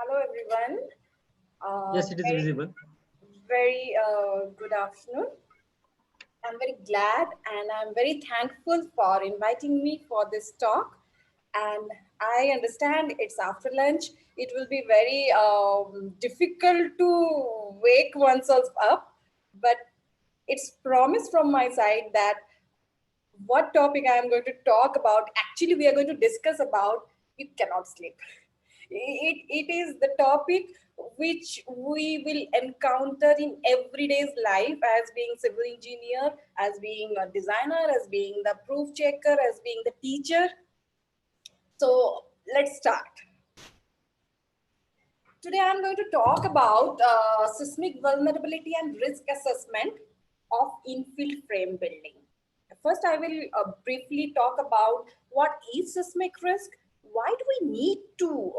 Hello, everyone. Yes, it is visible. Very good afternoon. I'm very glad and I'm very thankful for inviting me for this talk. And I understand it's after lunch. It will be very difficult to wake oneself up, but it's promised from my side that what topic I am going to talk about, actually we are going to discuss about, you cannot sleep. It is the topic which we will encounter in everyday's life as being civil engineer, as being a designer, as being the proof checker, as being the teacher. So let's start. Today I'm going to talk about seismic vulnerability and risk assessment of infill frame building. First, I will briefly talk about what is seismic risk, why do we need to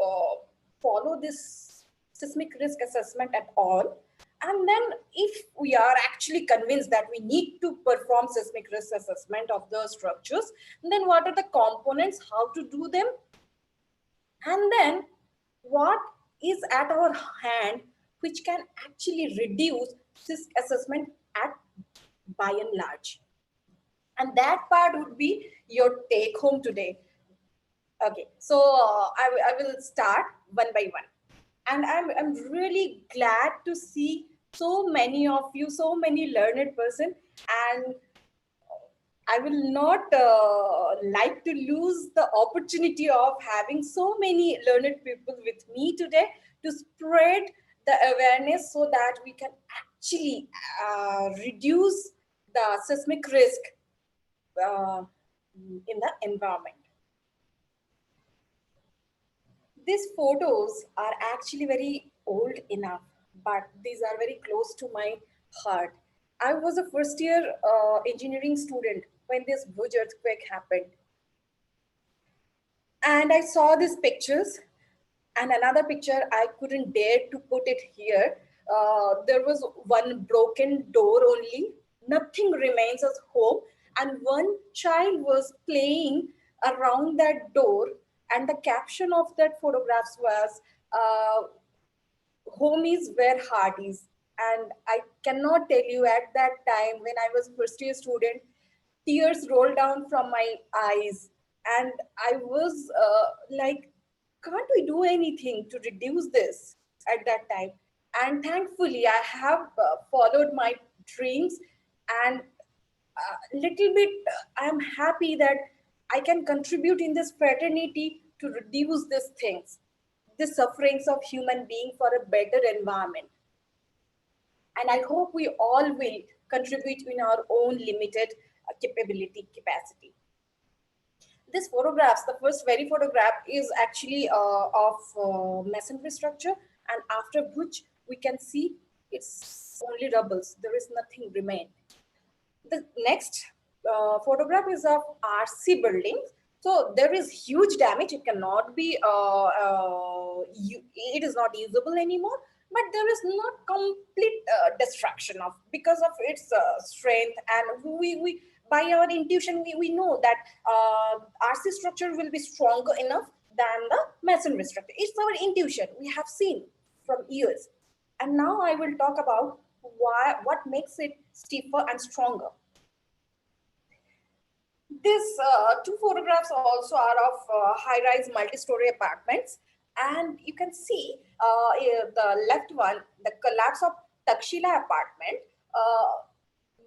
follow this seismic risk assessment at all, and then if we are actually convinced that we need to perform seismic risk assessment of the structures, then what are the components, how to do them, and then what is at our hand which can actually reduce risk assessment at by and large. And that part would be your take home today. Okay, so I will start one by one. And I'm really glad to see so many of you, so many learned person, and I will not like to lose the opportunity of having so many learned people with me today to spread the awareness so that we can actually reduce the seismic risk uh, in the environment. These photos are actually very old enough, but these are very close to my heart. I was a first year engineering student when this Bhuj earthquake happened. And I saw these pictures, and another picture I couldn't dare to put it here. There was one broken door only, nothing remains as home, and one child was playing around that door. And the caption of that photographs was, home is where heart is. And I cannot tell you, at that time when I was first year student, tears rolled down from my eyes, and I was like, can't we do anything to reduce this at that time? And thankfully I have followed my dreams, and little bit I'm happy that I can contribute in this fraternity to reduce these things, the sufferings of human being, for a better environment. And I hope we all will contribute in our own limited capacity. This photographs, the first very photograph is actually of masonry structure, and after which we can see it's only rubbles, there is nothing remain. The next photograph is of RC buildings. So there is huge damage. It cannot be, it is not usable anymore. But there is not complete destruction of, because of its strength. And we by our intuition, we know that RC structure will be stronger enough than the masonry structure. It's our intuition. We have seen from years. And now I will talk about what makes it stiffer and stronger. These two photographs also are of high-rise multi-story apartments, and you can see the left one, the collapse of Takshila apartment.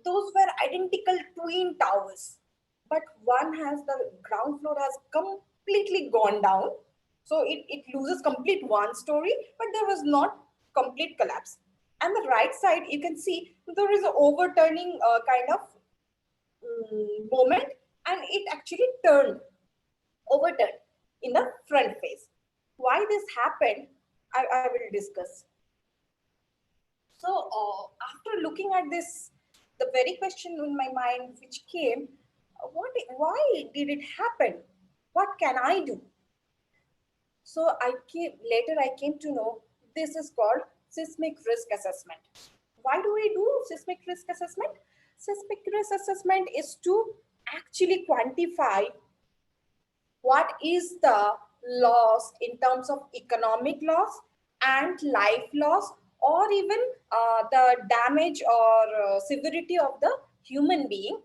Those were identical twin towers, but one has, the ground floor has completely gone down, so it loses complete one story, but there was not complete collapse. And the right side, you can see there is an overturning kind of moment, and it actually overturned in the front face. Why this happened, I will discuss. So after looking at this, the very question in my mind which came, why did it happen? What can I do? So later I came to know this is called seismic risk assessment. Why do we do seismic risk assessment? Seismic risk assessment is to actually quantify what is the loss in terms of economic loss, and life loss, or even the damage or severity of the human being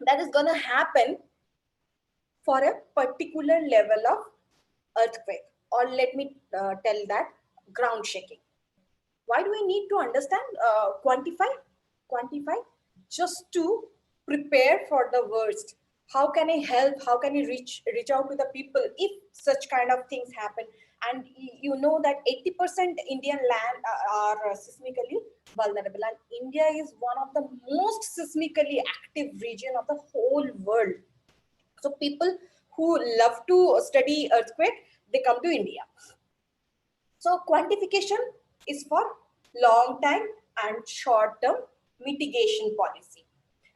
that is going to happen for a particular level of earthquake, or let me tell that ground shaking. Why do we need to understand, quantify just to prepare for the worst? How can I help? How can I reach out to the people if such kind of things happen? And you know that 80% Indian land are seismically vulnerable, and India is one of the most seismically active region of the whole world. So people who love to study earthquake, they come to India. So quantification is for long time and short term mitigation policy.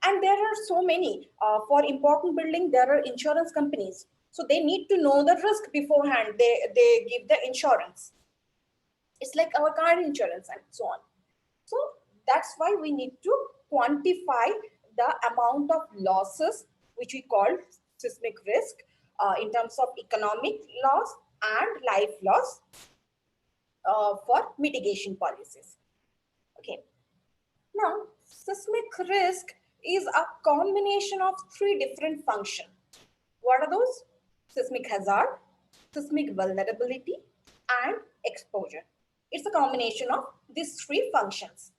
And there are so many, for important building, there are insurance companies. So they need to know the risk beforehand. They give the insurance. It's like our car insurance and so on. So that's why we need to quantify the amount of losses, which we call seismic risk, in terms of economic loss and life loss, for mitigation policies. Okay. Now, seismic risk is a combination of three different functions. What are those? Seismic hazard, seismic vulnerability, and exposure. It's a combination of these three functions.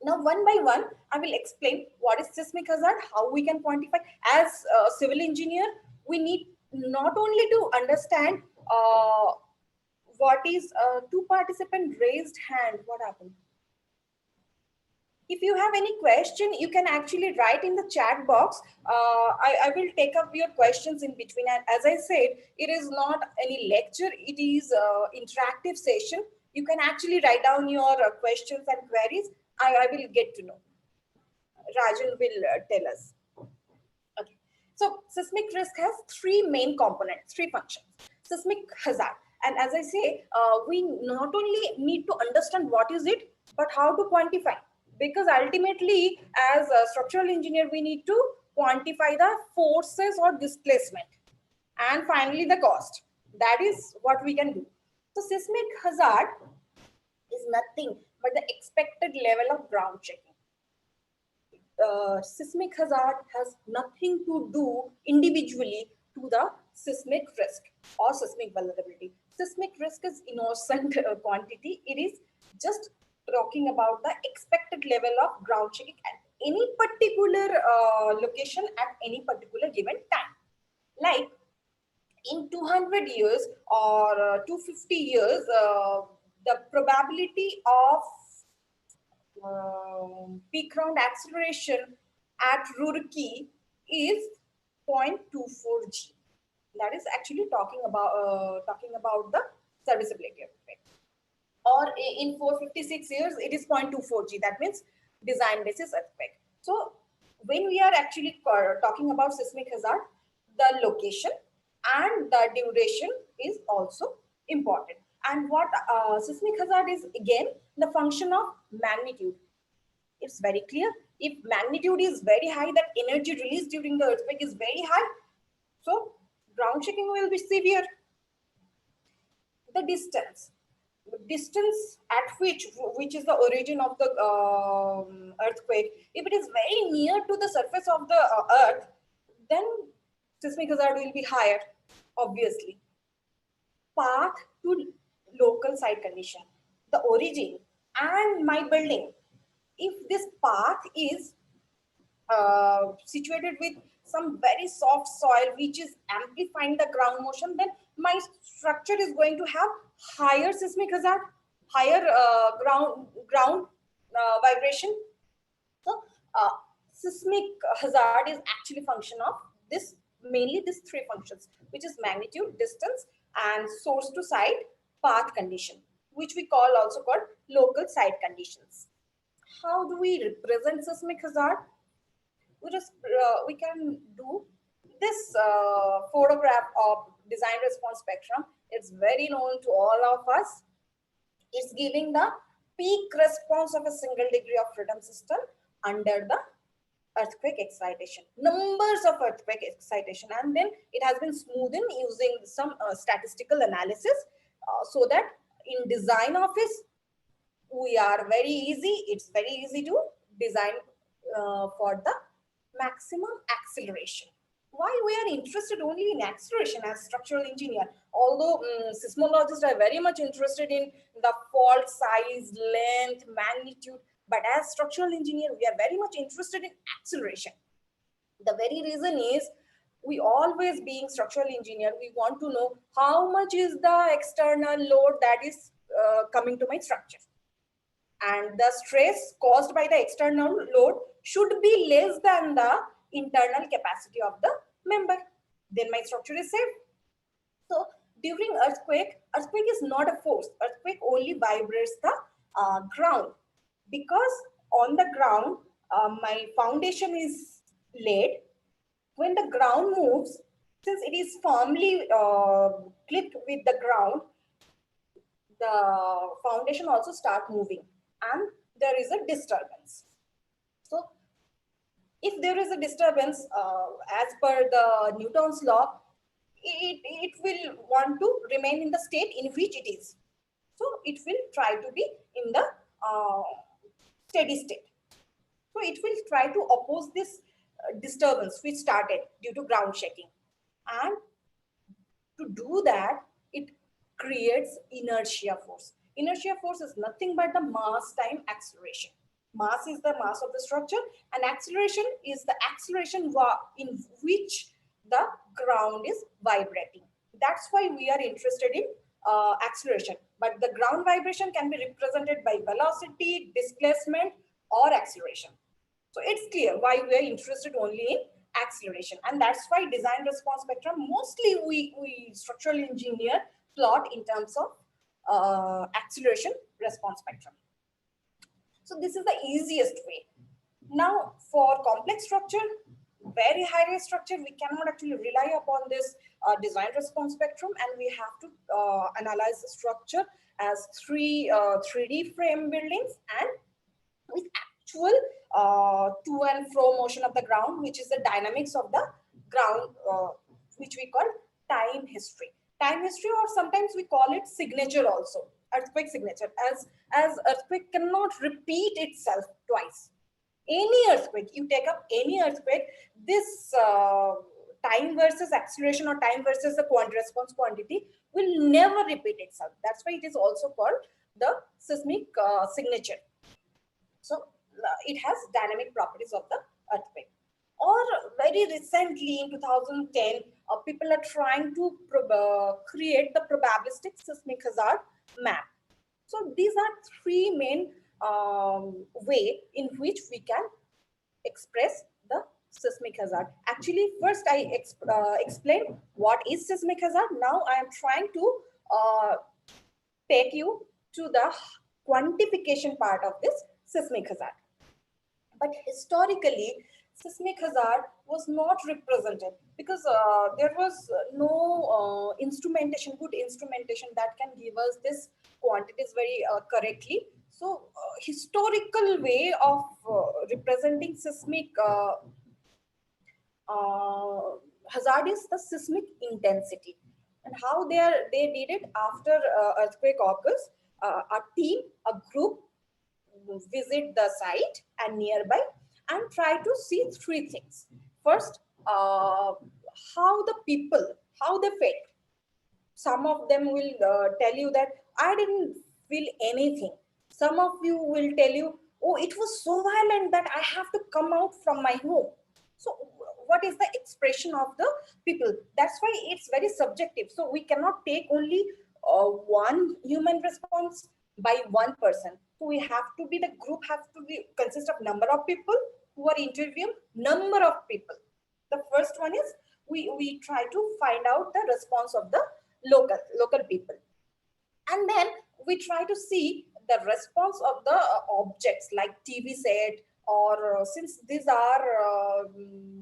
Now, one by one, I will explain what is seismic hazard, how we can quantify. As a civil engineer, we need not only to understand what is two participant raised hand. What happened? If you have any question, you can actually write in the chat box. I will take up your questions in between. And as I said, it is not any lecture. It is interactive session. You can actually write down your questions and queries. I will get to know. Rajan will tell us. Okay. So seismic risk has three main components, three functions. Seismic hazard. And as I say, we not only need to understand what is it, but how to quantify. Because ultimately, as a structural engineer, we need to quantify the forces or displacement. And finally, the cost. That is what we can do. So seismic hazard is nothing but the expected level of ground shaking. Seismic hazard has nothing to do individually to the seismic risk or seismic vulnerability. Seismic risk is innocent quantity. It is just talking about the expected level of ground shaking at any particular location at any particular given time. Like in 200 years or 250 years, the probability of peak ground acceleration at Roorkee is 0.24 G. That is actually talking about the serviceability of it. Or in 456 years, it is 0.24 G. That means design basis earthquake. So when we are actually talking about seismic hazard, the location and the duration is also important. And what seismic hazard is, again, the function of magnitude. It's very clear. If magnitude is very high, that energy released during the earthquake is very high. So ground shaking will be severe. The distance at which is the origin of the earthquake, if it is very near to the surface of the earth, then seismic hazard will be higher, obviously. Path to local site condition, the origin and my building. If this path is situated with some very soft soil which is amplifying the ground motion, then my structure is going to have higher seismic hazard, higher ground vibration. So seismic hazard is actually function of this, mainly these three functions, which is magnitude, distance, and source to site path condition, which we call also called local site conditions. How do we represent seismic hazard? We can do this photograph of design response spectrum. It's very known to all of us. It's giving the peak response of a single degree of freedom system under the earthquake excitation, numbers of earthquake excitation, and then it has been smoothened using some statistical analysis so that in design office, we are very easy. It's very easy to design for the maximum acceleration. Why we are interested only in acceleration as structural engineer? Although seismologists are very much interested in the fault size, length, magnitude, but as structural engineer, we are very much interested in acceleration. The very reason is, we always being structural engineer, we want to know how much is the external load that is coming to my structure, and the stress caused by the external load should be less than the internal capacity of the member. Then my structure is safe. So during earthquake is not a force. Earthquake only vibrates the ground, because on the ground my foundation is laid. When the ground moves, since it is firmly clipped with the ground, the foundation also start moving and there is a disturbance. So if there is a disturbance, as per the Newton's law, it will want to remain in the state in which it is. So it will try to be in the steady state. So it will try to oppose this disturbance which started due to ground shaking. And to do that, it creates inertia force. Inertia force is nothing but the mass time acceleration. Mass is the mass of the structure, and acceleration is the acceleration in which the ground is vibrating. That's why we are interested in acceleration. But the ground vibration can be represented by velocity, displacement, or acceleration. So it's clear why we are interested only in acceleration. And that's why design response spectrum, mostly we structural engineer plot in terms of acceleration response spectrum. So this is the easiest way. Now for complex structure, very high rise structure, we cannot actually rely upon this design response spectrum, and we have to analyze the structure as 3D frame buildings and with actual to and fro motion of the ground, which is the dynamics of the ground, which we call time history. Time history, or sometimes we call it signature also, earthquake signature, as earthquake cannot repeat itself twice. Any earthquake, you take up any earthquake, this time versus acceleration or time versus the response quantity will never repeat itself. That's why it is also called the seismic signature. So it has dynamic properties of the earthquake. Or very recently in 2010, people are trying to create the probabilistic seismic hazard map. So these are three main way in which we can express the seismic hazard. Actually, first I explained what is seismic hazard. Now I am trying to take you to the quantification part of this seismic hazard. But historically, seismic hazard was not represented because there was no instrumentation, good instrumentation that can give us this quantities very correctly. So historical way of representing seismic hazard is the seismic intensity. And how they did it after earthquake occurs, a group visit the site and nearby and try to see three things. First, how the people, how they felt. Some of them will tell you that I didn't feel anything. Some of you will tell you, oh, it was so violent that I have to come out from my home. So what is the expression of the people? That's why it's very subjective. So we cannot take only one human response by one person. So we have to be, the group has to be consist of number of people who are interviewed, number of people. The first one is we try to find out the response of the local people. And then we try to see the response of the objects like TV set, or since these are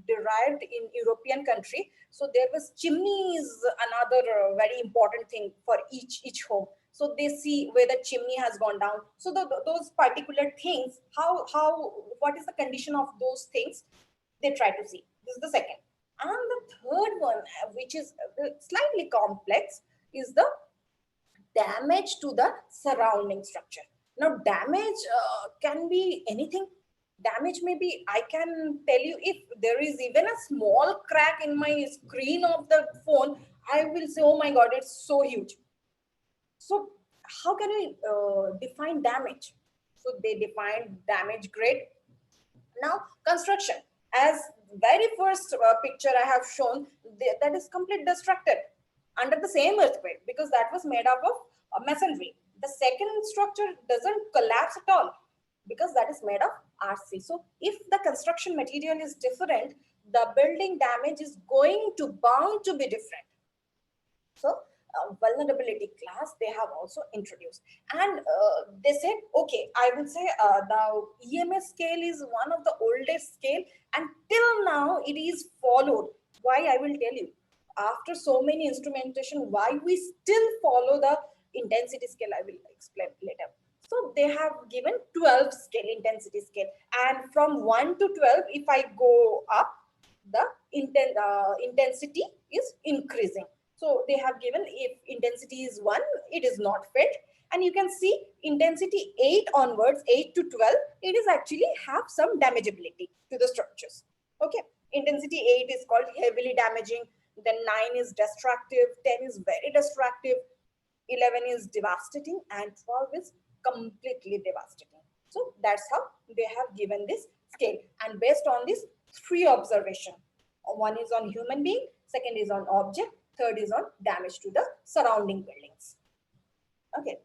derived in European country, so there was chimney is another very important thing for each home. So they see where the chimney has gone down. So those particular things, what is the condition of those things, they try to see. This is the second. And the third one, which is slightly complex, is the damage to the surrounding structure. Now, damage can be anything. Damage may be, I can tell you, if there is even a small crack in my screen of the phone, I will say, oh my God, it's so huge. So how can we define damage? So they define damage grade. Now, construction, as very first picture I have shown, that is completely destructed under the same earthquake because that was made up of masonry. The second structure doesn't collapse at all because that is made of RC. So if the construction material is different, the building damage is going to bound to be different. So vulnerability class they have also introduced, and they said, okay, I will say the EMS scale is one of the oldest scale, and till now it is followed. Why? I will tell you. After so many instrumentation, why we still follow the intensity scale, I will explain later. So they have given 12 scale, intensity scale, and from 1 to 12, if I go up, the intensity is increasing. So they have given, if intensity is 1, it is not felt. And you can see intensity 8 onwards, 8 to 12, it is actually have some damageability to the structures. Okay, intensity 8 is called heavily damaging, then 9 is destructive, 10 is very destructive, 11 is devastating, and 12 is completely devastating. So that's how they have given this scale. And based on this, 3 observation. One is on human being, second is on object, third is on damage to the surrounding buildings. Okay.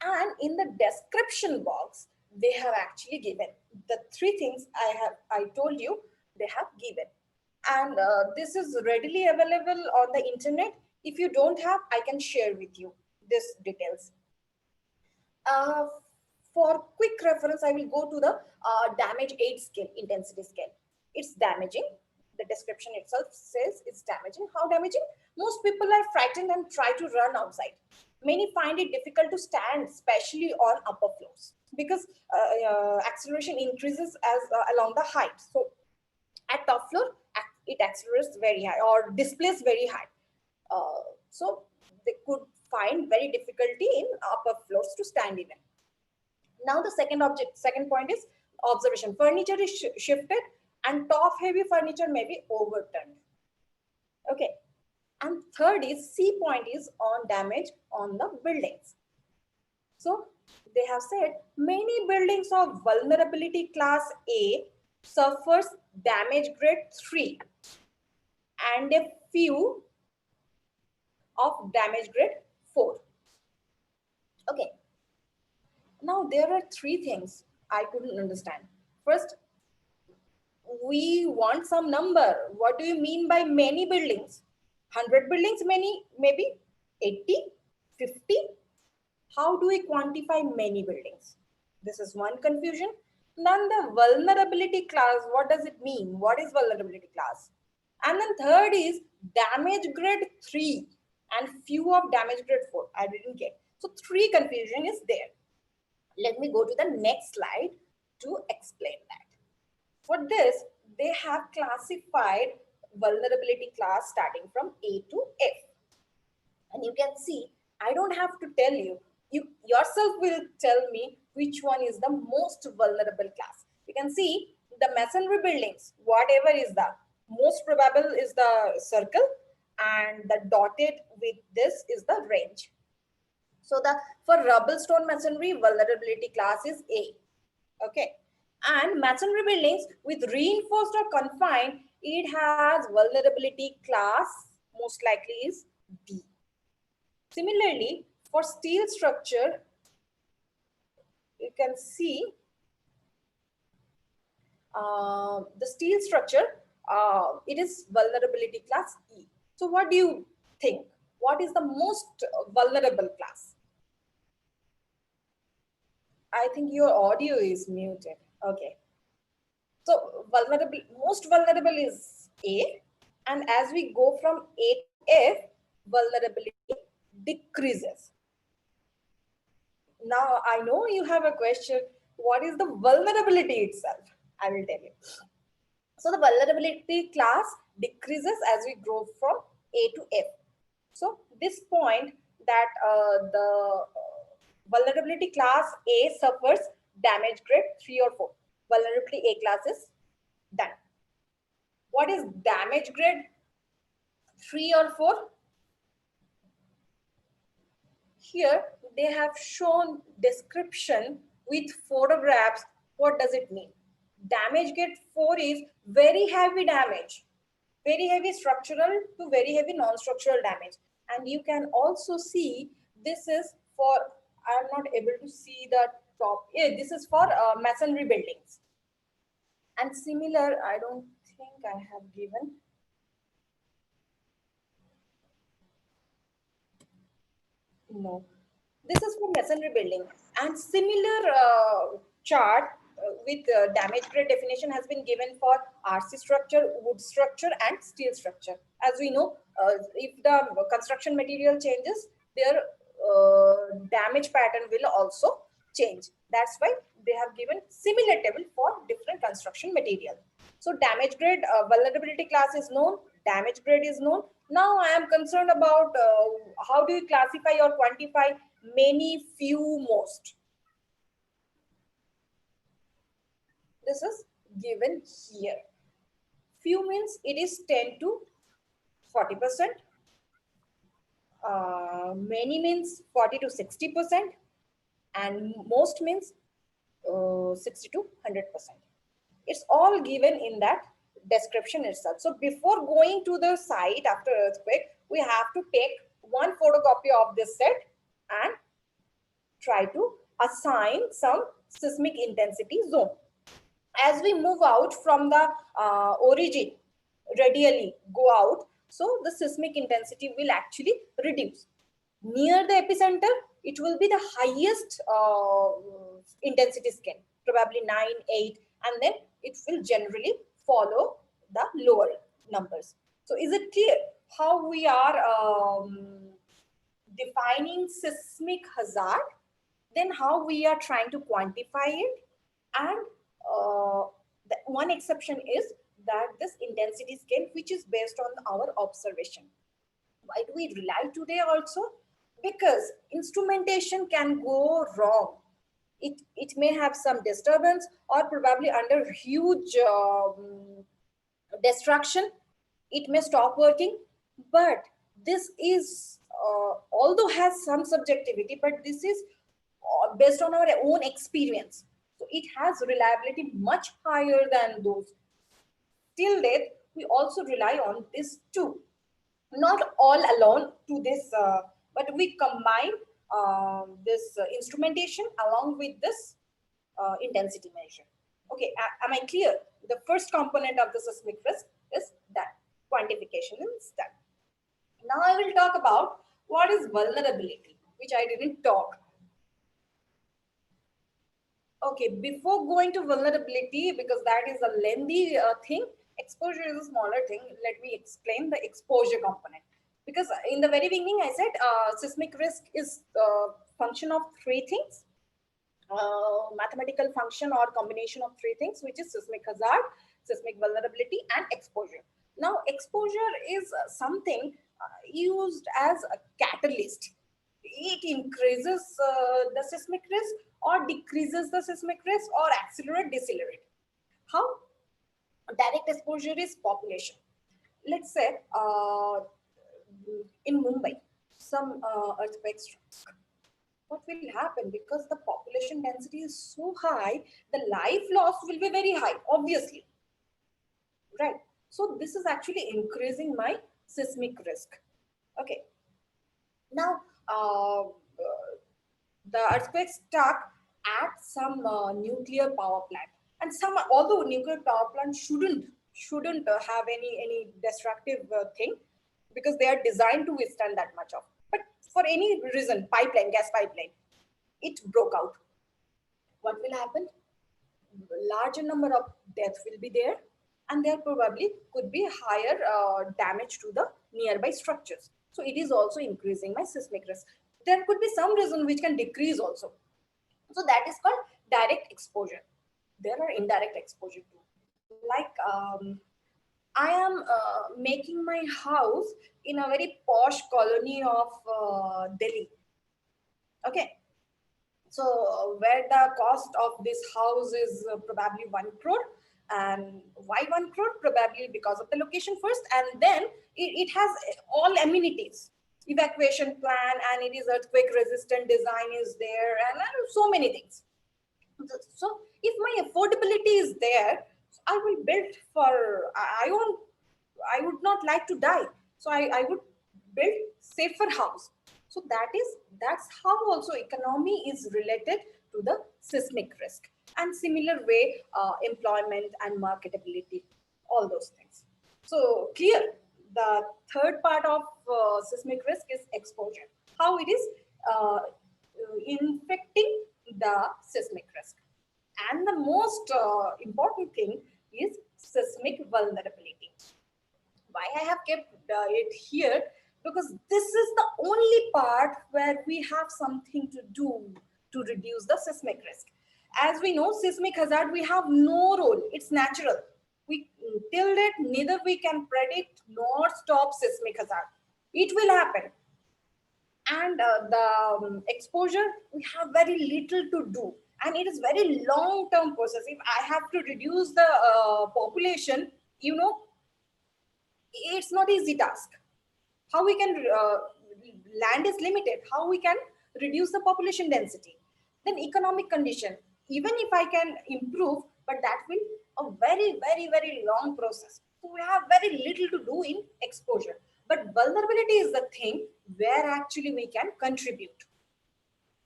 And in the description box, they have actually given the 3 things I told you they have given. And this is readily available on the internet. If you don't have, I can share with you this details. For quick reference, I will go to the damage 8 scale, intensity scale. It's damaging. The description itself says it's damaging. How damaging? Most people are frightened and try to run outside. Many find it difficult to stand, especially on upper floors, because acceleration increases as along the height. So at top floor, it accelerates very high or displays very high. So they could find very difficulty in upper floors to stand even. Now the second point is observation. Furniture is shifted and top heavy furniture may be overturned. Okay. And third is C point is on damage on the buildings. So they have said many buildings of vulnerability class A suffers damage grade 3 and a few of damage grade 4. Okay. Now there are 3 things I couldn't understand. First, we want some number. What do you mean by many buildings? 100 buildings, many, maybe 80, 50? How do we quantify many buildings? This is one confusion. Then the vulnerability class, what does it mean? What is vulnerability class? And then third is damage grade 3 and few of damage grade 4. I didn't get. So 3 confusion is there. Let me go to the next slide to explain that. For this, they have classified vulnerability class starting from A to F. And you can see, I don't have to tell you, you yourself will tell me which one is the most vulnerable class. You can see the masonry buildings, whatever is the most probable is the circle, and the dotted with this is the range. So for rubble stone masonry, vulnerability class is A. Okay. And masonry buildings with reinforced or confined, it has vulnerability class most likely is D. Similarly, for steel structure, you can see the steel structure, it is vulnerability class E. So what do you think? What is the most vulnerable class? I think your audio is muted. Okay. So most vulnerable is A. And as we go from A to F, vulnerability decreases. Now, I know you have a question. What is the vulnerability itself? I will tell you. So the vulnerability class decreases as we grow from A to F. So this point, that the vulnerability class A suffers damage grade 3 or 4. Vulnerability A class is done. What is damage grade 3 or 4? Here they have shown description with photographs. What does it mean? Damage grade 4 is very heavy damage, very heavy structural to very heavy non-structural damage. And you can also see this is for, I'm not able to see the top. Yeah, this is for masonry buildings. And similar, I don't think I have given. No, this is for masonry building. And similar chart with damage grade definition has been given for RC structure, wood structure, and steel structure. As we know, if the construction material changes, their damage pattern will also change. That's why they have given similar table for different construction material. So damage grade vulnerability class is known, damage grade is known. Now I am concerned about how do you classify or quantify many, few, most. This is given here. Few means it is 10 to 40%. Many means 40 to 60%. And most means 60 to 100%. It's all given in that description itself. So before going to the site after earthquake, we have to take one photocopy of this set and try to assign some seismic intensity zone. As we move out from the origin, radially go out, so the seismic intensity will actually reduce. Near the epicenter, it will be the highest intensity scale, probably 9, 8, and then it will generally follow the lower numbers. So is it clear how we are defining seismic hazard, then how we are trying to quantify it, and the one exception is that this intensity scale, which is based on our observation. Why do we rely today also? Because instrumentation can go wrong. It may have some disturbance or probably under huge destruction, it may stop working. But this is, although has some subjectivity, but this is based on our own experience. So it has reliability much higher than those. Till date, we also rely on this too. Not all alone to this, but we combine this instrumentation along with this intensity measure. Okay, am I clear? The first component of the seismic risk is that quantification is done. Now I will talk about what is vulnerability, which I didn't talk. Okay, before going to vulnerability, because that is a lengthy thing, exposure is a smaller thing. Let me explain the exposure component. Because in the very beginning, I said seismic risk is a function of three things. Mathematical function or combination of three things, which is seismic hazard, seismic vulnerability, and exposure. Now, exposure is something used as a catalyst. It increases the seismic risk or decreases the seismic risk or accelerate, decelerate. How? Direct exposure is population. Let's say in Mumbai, some earthquake struck. What will happen? Because the population density is so high, the life loss will be very high, obviously. Right. So this is actually increasing my seismic risk. Okay. Now, the earthquake struck at some nuclear power plant, and some, although nuclear power plant shouldn't have any destructive thing, because they are designed to withstand that much of. But for any reason, pipeline, gas pipeline, it broke out. What will happen? Larger number of deaths will be there, and there probably could be higher damage to the nearby structures. So it is also increasing my seismic risk. There could be some reason which can decrease also. So that is called direct exposure. There are indirect exposure too. Like I am making my house in a very posh colony of Delhi. Okay. So where the cost of this house is probably 1 crore, and why 1 crore? Probably because of the location first, and then it has all amenities, evacuation plan, and it is earthquake resistant design is there, and so many things. So if my affordability is there, I will build for, I would not like to die. So I would build safer house. So that's how also economy is related to the seismic risk. And similar way, employment and marketability, all those things. So clear, the third part of seismic risk is exposure. How it is infecting the seismic risk. And the most important thing is seismic vulnerability. Why I have kept it here? Because this is the only part where we have something to do to reduce the seismic risk. As we know, seismic hazard, we have no role. It's natural. We till it, neither we can predict nor stop seismic hazard. It will happen. And the exposure, we have very little to do, and it is very long term process. If I have to reduce the population, you know, it's not easy task. How we can land is limited, how we can reduce the population density. Then economic condition, even if I can improve, but that will a very long process. So we have very little to do in exposure, but vulnerability is the thing where actually we can contribute.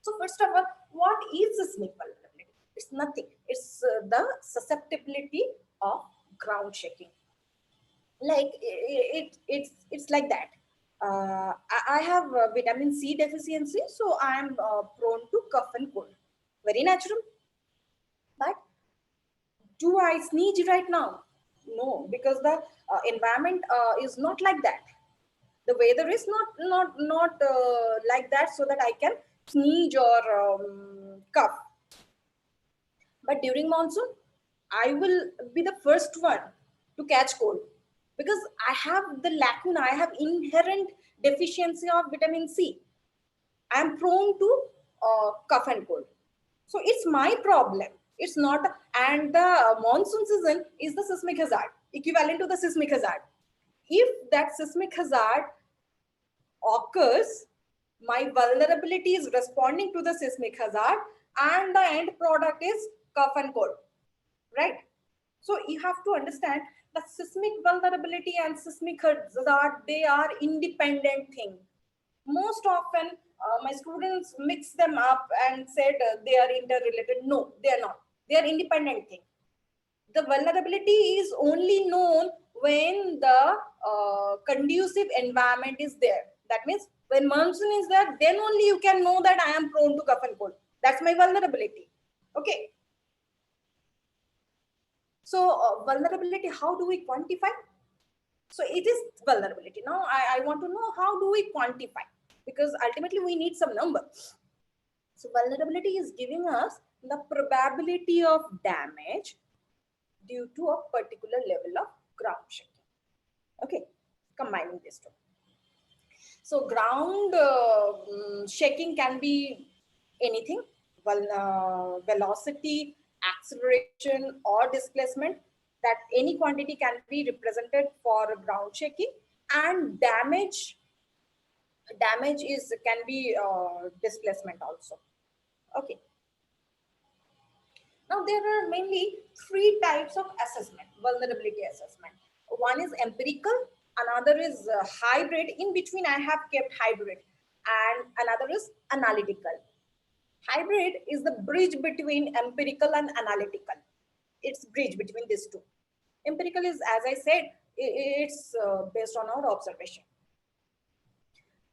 So first of all, what is seismic vulnerability? It's nothing. It's the susceptibility of ground shaking. Like it's like that. I have vitamin C deficiency, so I'm prone to cough and cold. Very natural. But do I sneeze right now? No, because the environment is not like that. The weather is not like that, so that I can sneeze or cough. But during monsoon, I will be the first one to catch cold, because I have the lacuna, I have inherent deficiency of vitamin C. I am prone to cough and cold. So it's my problem. It's not, and the monsoon season is the seismic hazard, equivalent to the seismic hazard. If that seismic hazard occurs, my vulnerability is responding to the seismic hazard, and the end product is cough and cold, right? So you have to understand the seismic vulnerability and seismic hazard, they are independent thing. Most often, my students mix them up and said they are interrelated. No, they are not. They are independent thing. The vulnerability is only known when the conducive environment is there. That means when monsoon is there, then only you can know that I am prone to cough and cold. That's my vulnerability. Okay. So vulnerability, how do we quantify? So it is vulnerability. Now I want to know, how do we quantify? Because ultimately we need some number. So vulnerability is giving us the probability of damage due to a particular level of ground shaking. Okay, combining these two. So ground shaking can be anything, velocity, acceleration, or displacement. That any quantity can be represented for ground shaking, and damage is can be displacement also. Okay. Now there are mainly three types of assessment, vulnerability assessment. One is empirical, another is hybrid. In between I have kept hybrid, and another is analytical. Hybrid is the bridge between empirical and analytical. It's bridge between these two. Empirical is, as I said, it's based on our observation.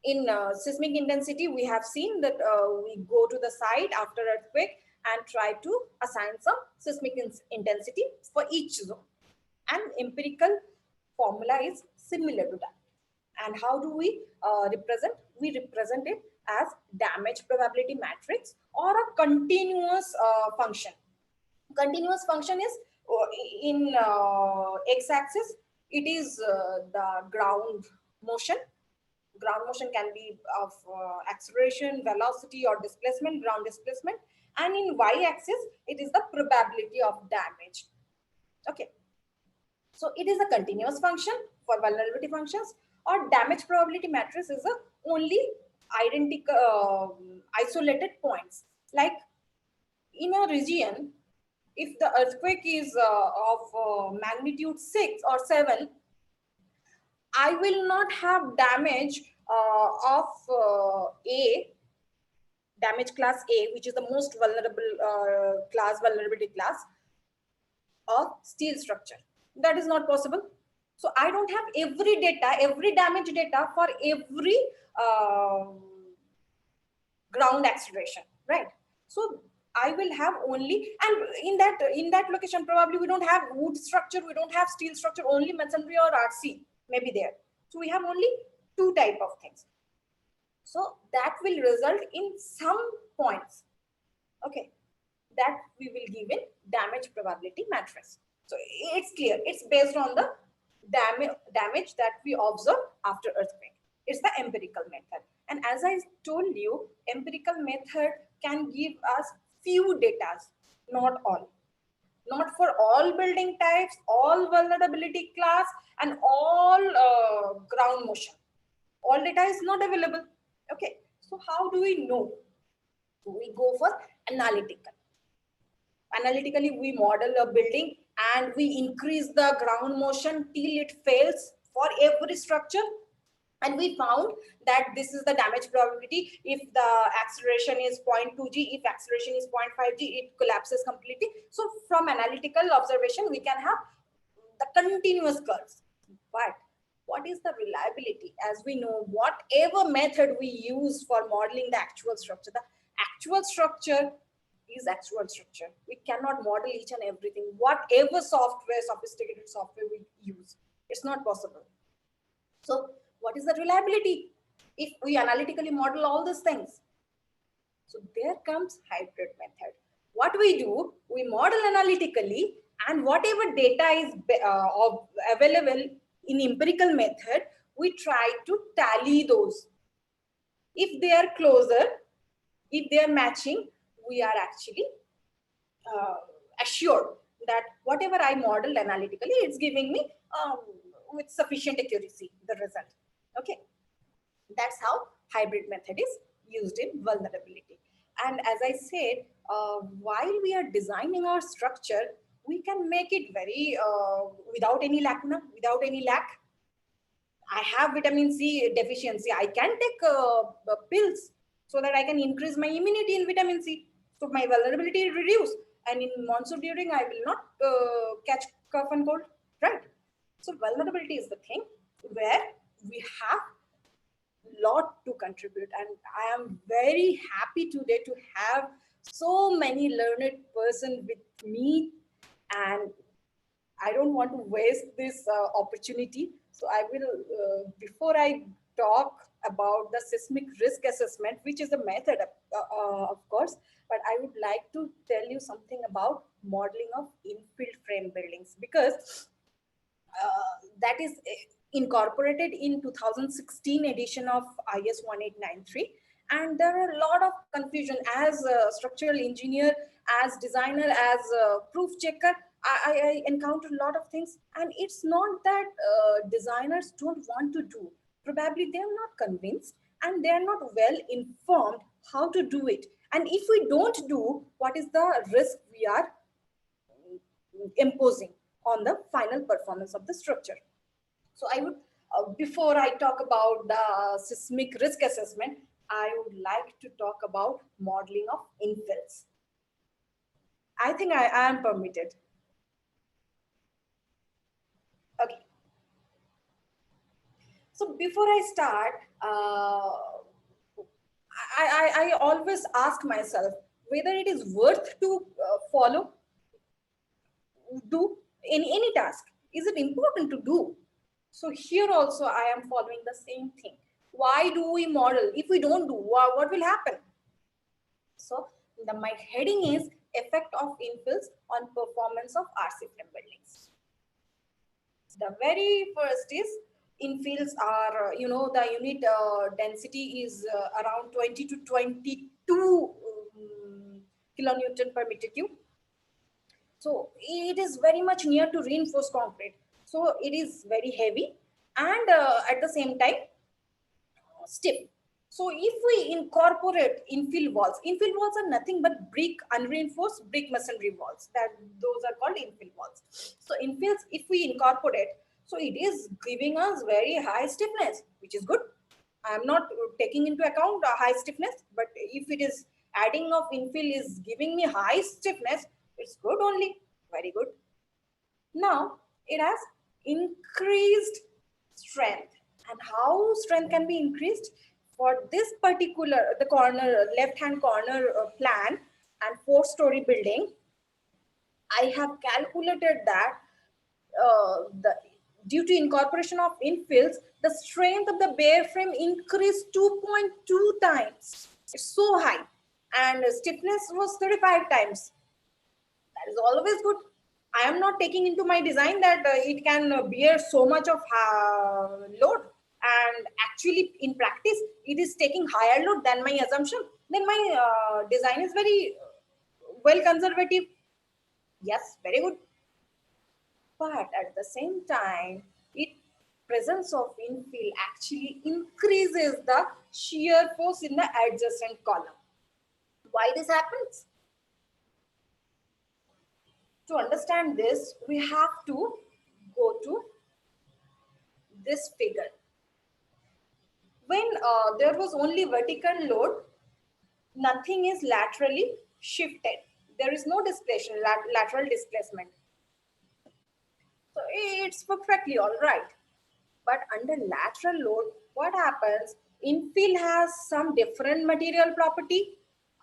In seismic intensity, we have seen that we go to the site after earthquake and try to assign some seismic intensity for each zone. And empirical formula is similar to that. And how do we represent? We represent it as damage probability matrix or a continuous function. Continuous function is in x-axis, it is the ground motion. Ground motion can be of acceleration, velocity, or displacement, ground displacement. And in y-axis, it is the probability of damage. Okay. So it is a continuous function for vulnerability functions, or damage probability matrix is a only identical isolated points. Like in a region, if the earthquake is of magnitude 6 or 7, I will not have damage of A, damage class A, which is the most vulnerable class, vulnerability class of steel structure. That is not possible. So I don't have every data, every damage data for every ground acceleration, right? So I will have only, and in that location probably we don't have wood structure, we don't have steel structure, only masonry or RC maybe there. So we have only two type of things. So that will result in some points, okay, that we will give in damage probability matrix. So it's clear, it's based on the damage that we observe after earthquake. It's the empirical method. And as I told you, empirical method can give us few data, not all. Not for all building types, all vulnerability class, and all ground motion. All data is not available. Okay, so how do we know? We go for analytical. Analytically, we model a building and we increase the ground motion till it fails for every structure. And we found that this is the damage probability. If the acceleration is 0.2 g, if acceleration is 0.5 g, it collapses completely. So from analytical observation, we can have the continuous curves. But what is the reliability? As we know, whatever method we use for modeling the actual structure, the actual structure is actual structure. We cannot model each and everything. Whatever software, sophisticated software we use, it's not possible. So what is the reliability if we analytically model all these things? So there comes hybrid method. What we do, we model analytically, and whatever data is available in empirical method, we try to tally those. If they are closer, if they are matching, we are actually assured that whatever I modeled analytically, it's giving me with sufficient accuracy the result. Okay, that's how hybrid method is used in vulnerability. And as I said, while we are designing our structure, we can make it very without any lacuna, without any lack. I have vitamin C deficiency. I can take pills so that I can increase my immunity in vitamin C. So my vulnerability is reduced. And in monsoon during, I will not catch cough and cold, right? So vulnerability is the thing where we have lot to contribute. And I am very happy today to have so many learned person with me, and I don't want to waste this opportunity. So I will, before I talk about the seismic risk assessment, which is a method, of course, but I would like to tell you something about modeling of infilled frame buildings, because that is incorporated in 2016 edition of IS 1893. And there are a lot of confusion as a structural engineer, as designer, as a proof checker. I encounter a lot of things, and it's not that designers don't want to do. Probably they're not convinced and they're not well informed how to do it. And if we don't do, what is the risk we are imposing on the final performance of the structure? So I would, before I talk about the seismic risk assessment, I would like to talk about modeling of infills. I think I am permitted. Okay. So before I start, I always ask myself whether it is worth to follow, do any task. Is it important to do? So here also I am following the same thing. Why do we model? If we don't do, what will happen? So my heading is effect of infills on performance of RC frame buildings. The very first is infills are, the unit density is around 20 to 22 kilonewton per meter cube. So it is very much near to reinforced concrete. So it is very heavy and at the same time stiff. So if we incorporate infill walls are nothing but brick, unreinforced brick masonry walls. Those are called infill walls. So infills, if we incorporate, so it is giving us very high stiffness, which is good. I am not taking into account high stiffness, but if it is adding of infill is giving me high stiffness, it's good only. Very good. Now it has increased strength. And how strength can be increased? For this particular, the corner, left-hand corner plan and 4-story building, I have calculated that due to incorporation of infills, the strength of the bare frame increased 2.2 times. It's so high. And stiffness was 35 times. That is always good. I am not taking into my design that it can bear so much of load. And actually, in practice, it is taking higher load than my assumption. Then my design is very well conservative. Yes, very good. But at the same time, presence of infill actually increases the shear force in the adjacent column. Why this happens? To understand this, we have to go to this figure. When there was only vertical load, nothing is laterally shifted. There is no displacement, lateral displacement. So it's perfectly all right. But under lateral load, what happens? Infill has some different material property.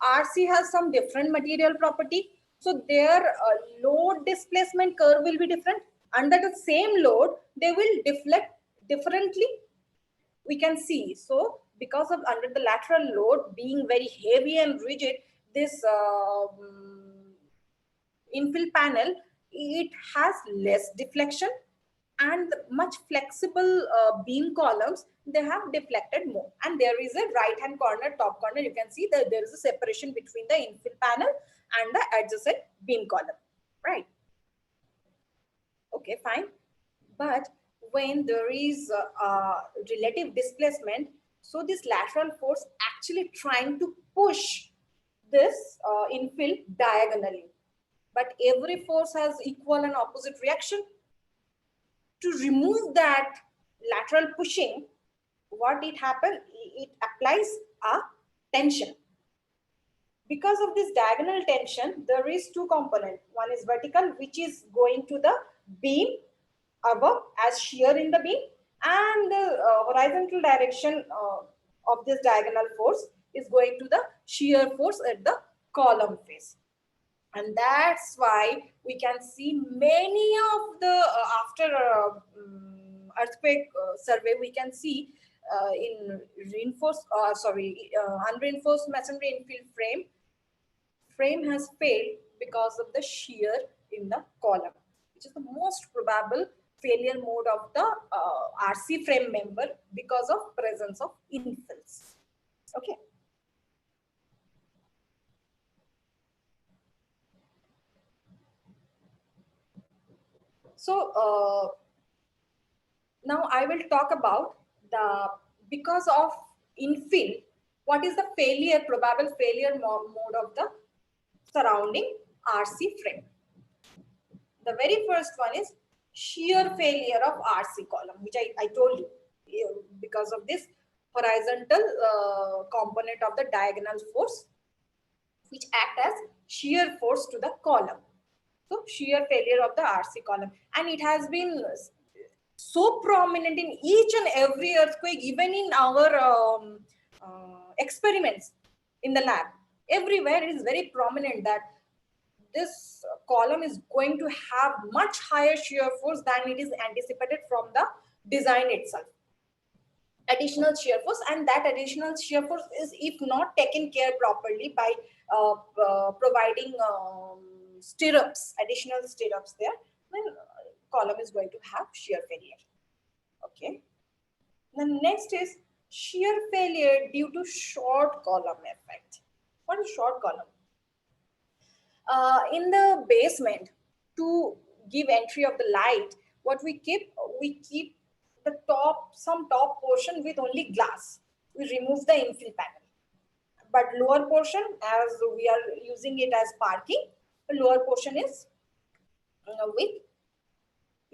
RC has some different material property. So their load displacement curve will be different. Under the same load, they will deflect differently. We can see. So because of under the lateral load being very heavy and rigid, this infill panel, it has less deflection and much flexible beam columns, they have deflected more. And there is a right hand corner, top corner, you can see that there is a separation between the infill panel and the adjacent beam column, right? Okay, fine. But when there is relative displacement, so this lateral force actually trying to push this infill diagonally. But every force has equal and opposite reaction. To remove that lateral pushing, what it happens, it applies a tension. Because of this diagonal tension, there is two components. One is vertical, which is going to the beam above as shear in the beam, and the horizontal direction of this diagonal force is going to the shear force at the column face. And that's why we can see many of the after earthquake survey, we can see in unreinforced masonry infill frame has failed because of the shear in the column, which is the most probable failure mode of the RC frame member because of presence of infills. Okay. So now I will talk about because of infill, what is the probable failure mode of the surrounding RC frame. The very first one is shear failure of RC column, which I told you, because of this horizontal component of the diagonal force, which act as shear force to the column. So shear failure of the RC column, and it has been so prominent in each and every earthquake, even in our experiments in the lab. Everywhere it is very prominent that this column is going to have much higher shear force than it is anticipated from the design itself. Additional shear force, and that additional shear force is, if not taken care properly by providing stirrups, additional stirrups there, then column is going to have shear failure. Okay. The next is shear failure due to short column effect. What is short column? In the basement, to give entry of the light, what we keep the some top portion with only glass. We remove the infill panel, but lower portion, as we are using it as parking, the lower portion is with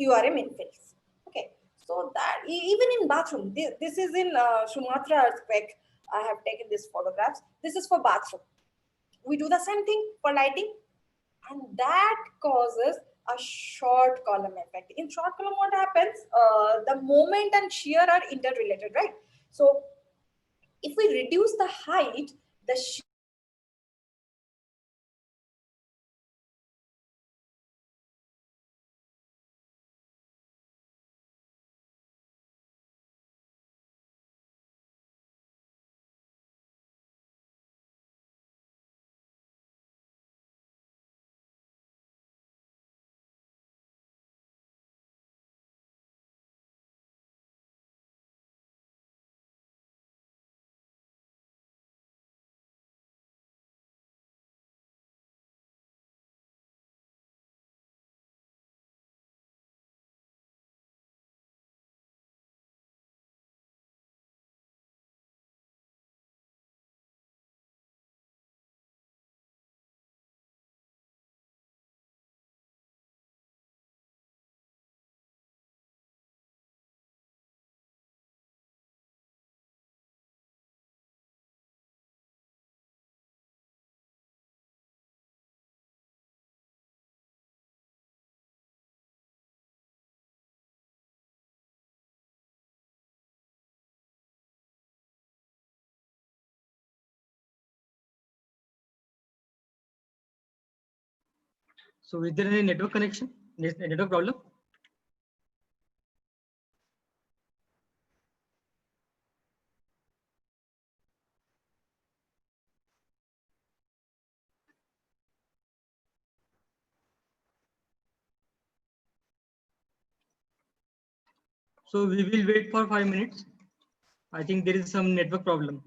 URM infills. Okay, so that even in bathroom, this is in Sumatra earthquake. I have taken these photographs. This is for bathroom. We do the same thing for lighting, and that causes a short column effect. In short column, what happens? The moment and shear are interrelated, right? So if we reduce the height, the shear So is there any network connection? Network problem? So we will wait for 5 minutes. I think there is some network problem.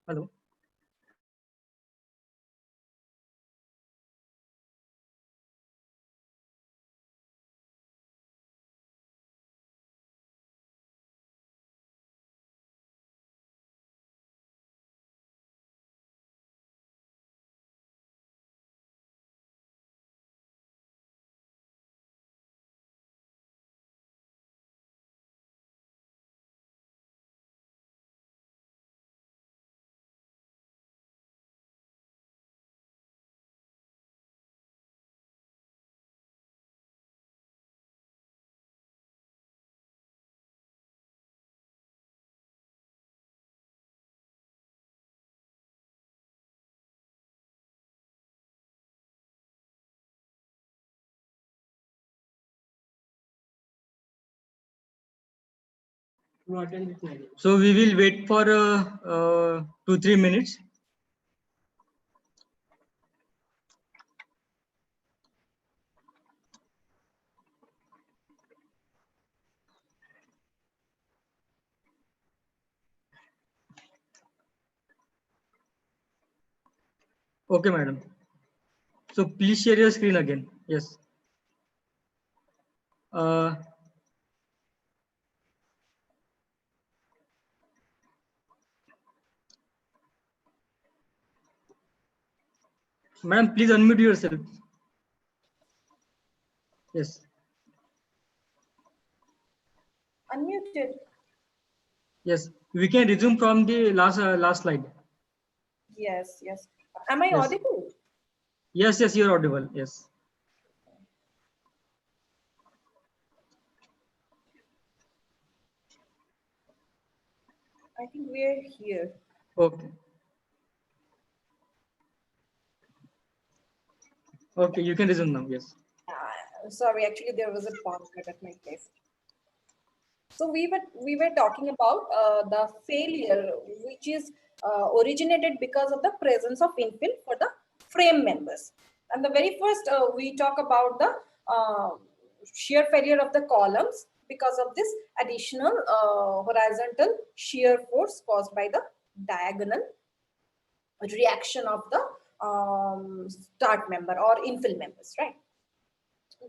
Hello. So we will wait for 2-3 minutes. Okay, madam. So please share your screen again. Yes. Madam, please unmute yourself. Yes. Unmuted. Yes. We can resume from the last slide. Yes, yes. Am I Yes. audible? Yes, yes, you're audible. Yes. I think we're here. Okay. Okay, you can resume now. Yes. Sorry, actually there was a power cut at my place. So we were talking about the failure, which is originated because of the presence of infill for the frame members. And the very first we talk about the shear failure of the columns because of this additional horizontal shear force caused by the diagonal reaction of the start member or infill members, right?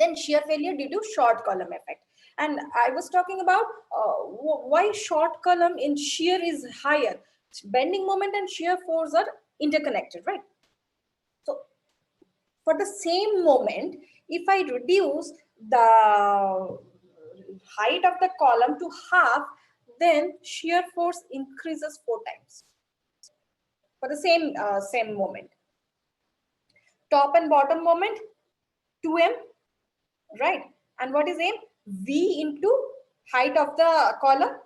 Then shear failure due to short column effect. And I was talking about why short column in shear is higher. Bending moment and shear force are interconnected, right? So for the same moment, if I reduce the height of the column to half, then shear force increases 4 times for the same moment. Top and bottom moment, 2m, right? And what is m? V into height of the column.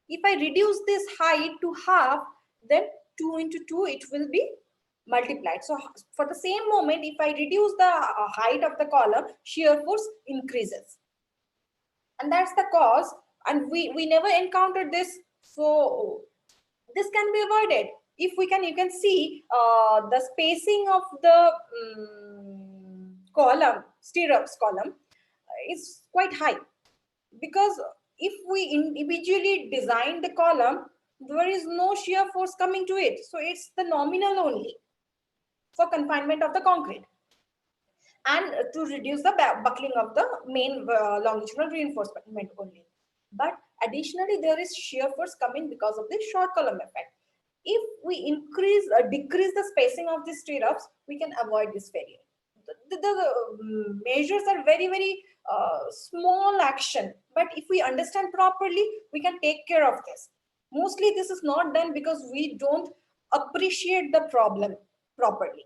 If I reduce this height to half, then 2 into 2, it will be multiplied. So for the same moment, if I reduce the height of the column, shear force increases. And that's the cause. And we never encountered this. So this can be avoided. If we can, you can see the spacing of the column, stirrups column is quite high, because if we individually design the column, there is no shear force coming to it. So it's the nominal only for confinement of the concrete and to reduce the buckling of the main longitudinal reinforcement only. But additionally, there is shear force coming because of the short column effect. If we decrease the spacing of the stirrups, we can avoid this failure. The measures are very small action, but if we understand properly, we can take care of this. Mostly this is not done because we don't appreciate the problem properly.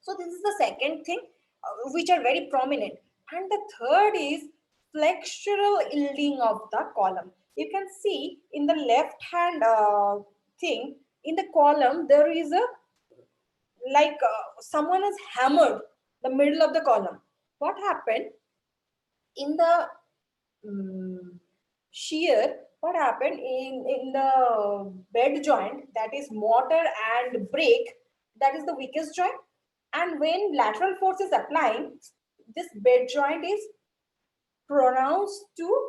So this is the second thing, which are very prominent. And the third is flexural yielding of the column. You can see in the left hand thing, in the column, there is a, like someone has hammered the middle of the column. What happened in the shear? What happened in the bed joint, that is mortar and break, that is the weakest joint. And when lateral force is applying, this bed joint is pronounced to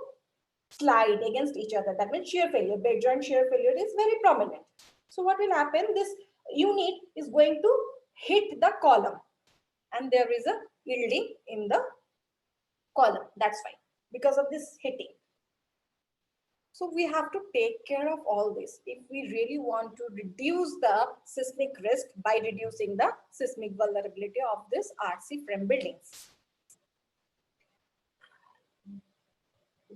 slide against each other. That means shear failure. Bed joint shear failure is very prominent. So what will happen? This unit is going to hit the column, and there is a yielding in the column. That's fine because of this hitting. So we have to take care of all this if we really want to reduce the seismic risk by reducing the seismic vulnerability of this RC frame buildings.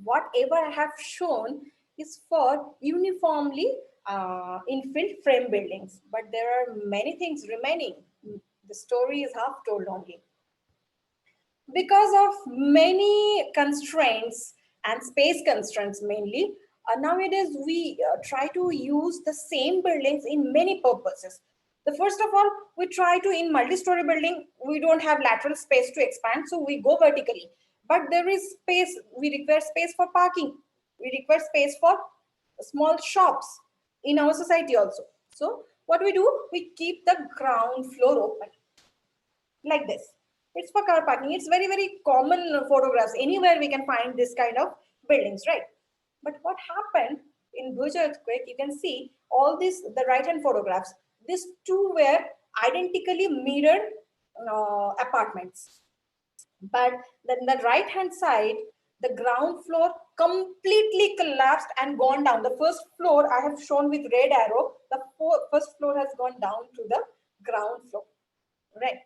Whatever I have shown is for uniformly infilled frame buildings, but there are many things remaining. The story is half told only. Because of many constraints and space constraints mainly, nowadays we try to use the same buildings in many purposes. The first of all, we try to, in multi-story building, we don't have lateral space to expand, so we go vertically. But there is space, we require space for parking. We require space for small shops in our society also. So what we do, we keep the ground floor open like this. It's for car parking. It's very common photographs. Anywhere we can find this kind of buildings, right? But what happened in Bhuj earthquake, you can see all these, the right hand photographs. These two were identically mirrored apartments. But then the right hand side, the ground floor completely collapsed and gone down. The first floor I have shown with red arrow. The first floor has gone down to the ground floor. right?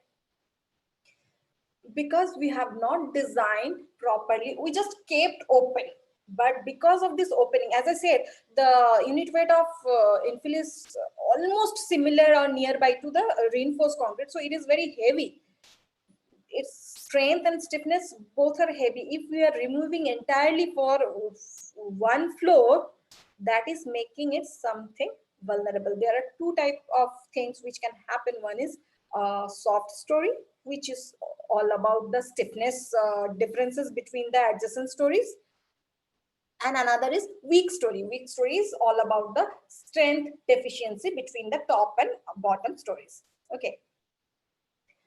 Because we have not designed properly, we just kept open. But because of this opening, as I said, the unit weight of infill is almost similar or nearby to the reinforced concrete, so it is very heavy. Its strength and stiffness both are heavy. If we are removing entirely for one floor, that is making it something vulnerable. There are two types of things which can happen. One is soft story, which is all about the stiffness differences between the adjacent stories, and another is weak story. Weak story is all about the strength deficiency between the top and bottom stories. Okay,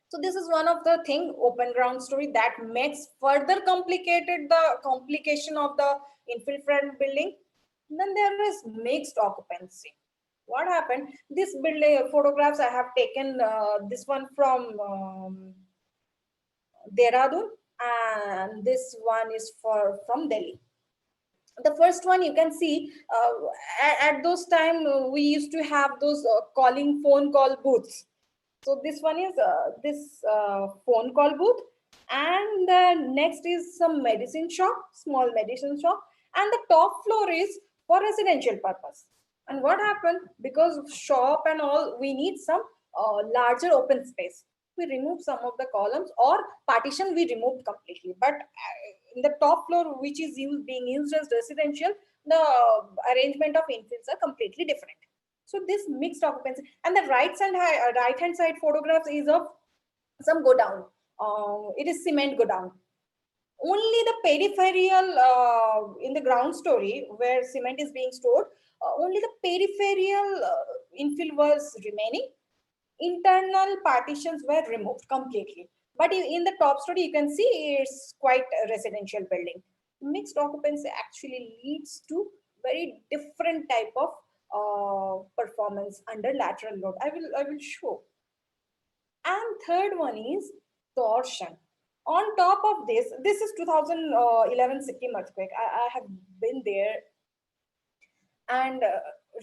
so this is one of the thing, open ground story, that makes further complicated the complication of the infill front building. Then there is mixed occupancy. What happened? This building photographs I have taken, this one from Dehradun, and this one is from Delhi. The first one you can see, at those time we used to have those calling phone call booths. So this one is this phone call booth, and next is some medicine shop, small medicine shop, and the top floor is for residential purpose. And what happened, because of shop and all, we need some larger open space. We removed some of the columns, or partition we removed completely. But in the top floor, which is being used as residential, the arrangement of infills are completely different. So this mixed occupancy, and the right hand side photographs is of some go down. It is cement go down. Only the peripheral in the ground story where cement is being stored, only the peripheral infill was remaining. Internal partitions were removed completely. But in the top story, you can see it's quite a residential building. Mixed occupancy actually leads to very different type of performance under lateral load. I will show. And third one is torsion. On top of this is 2011 Sikkim earthquake. I have been there. And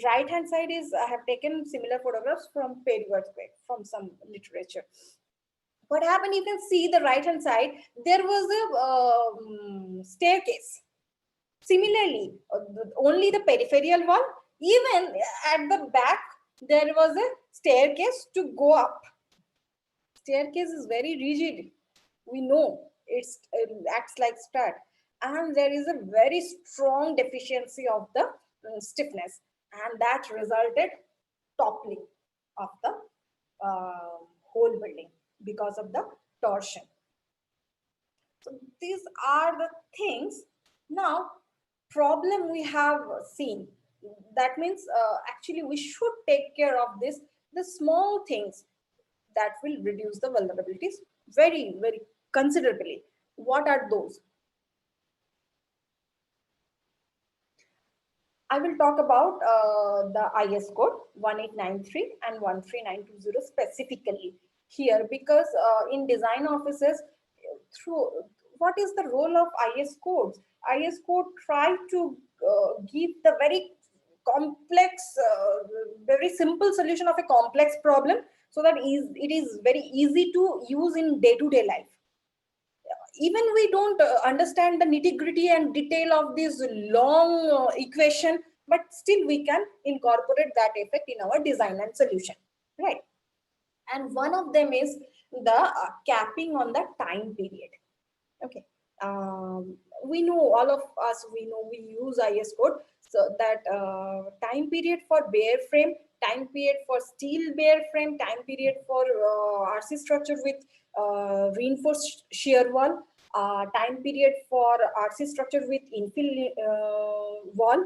right hand side is, I have taken similar photographs from Peru earthquake from some literature. What happened, you can see the right hand side, there was a staircase. Similarly, only the peripheral wall, even at the back, there was a staircase to go up. Staircase is very rigid. We know it acts like stud. And there is a very strong deficiency of the stiffness. And that resulted toppling of the whole building because of the torsion. So these are the things. Now, problem we have seen. That means actually we should take care of this, the small things that will reduce the vulnerabilities very, very considerably. What are those? I will talk about the IS code 1893 and 13920 specifically here, because in design offices, through what is the role of IS codes? IS code try to give the very complex, very simple solution of a complex problem, so that it is very easy to use in day-to-day life. Even we don't understand the nitty-gritty and detail of this long equation, but still we can incorporate that effect in our design and solution, right? And one of them is the capping on the time period. Okay, we know, all of us, we know, we use IS code, so that time period for bare frame, time period for steel bare frame, time period for RC structure with reinforced shear wall, time period for RC structure with infill wall.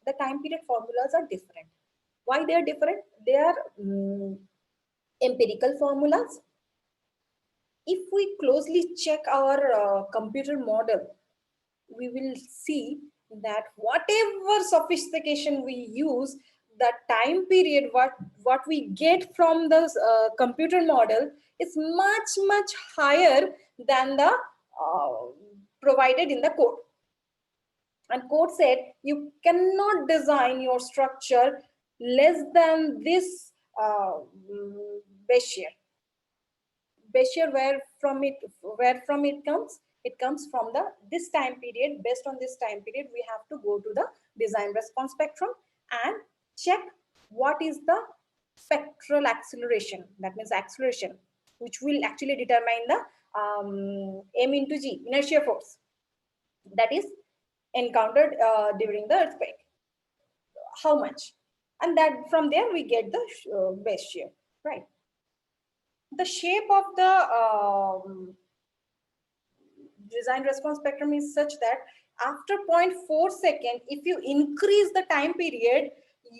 The time period formulas are different. Why they are different? They are empirical formulas. If we closely check our computer model, we will see that whatever sophistication we use, the time period what we get from the computer model is much higher than the provided in the code. And code said you cannot design your structure less than this base shear. base shear where from it comes? It comes from this time period. Based on this time period, we have to go to the design response spectrum and check what is the spectral acceleration. That means acceleration, which will actually determine the M into G, inertia force, that is encountered during the earthquake. How much? And that from there we get the base shear, right? The shape of the design response spectrum is such that after 0.4 second, if you increase the time period,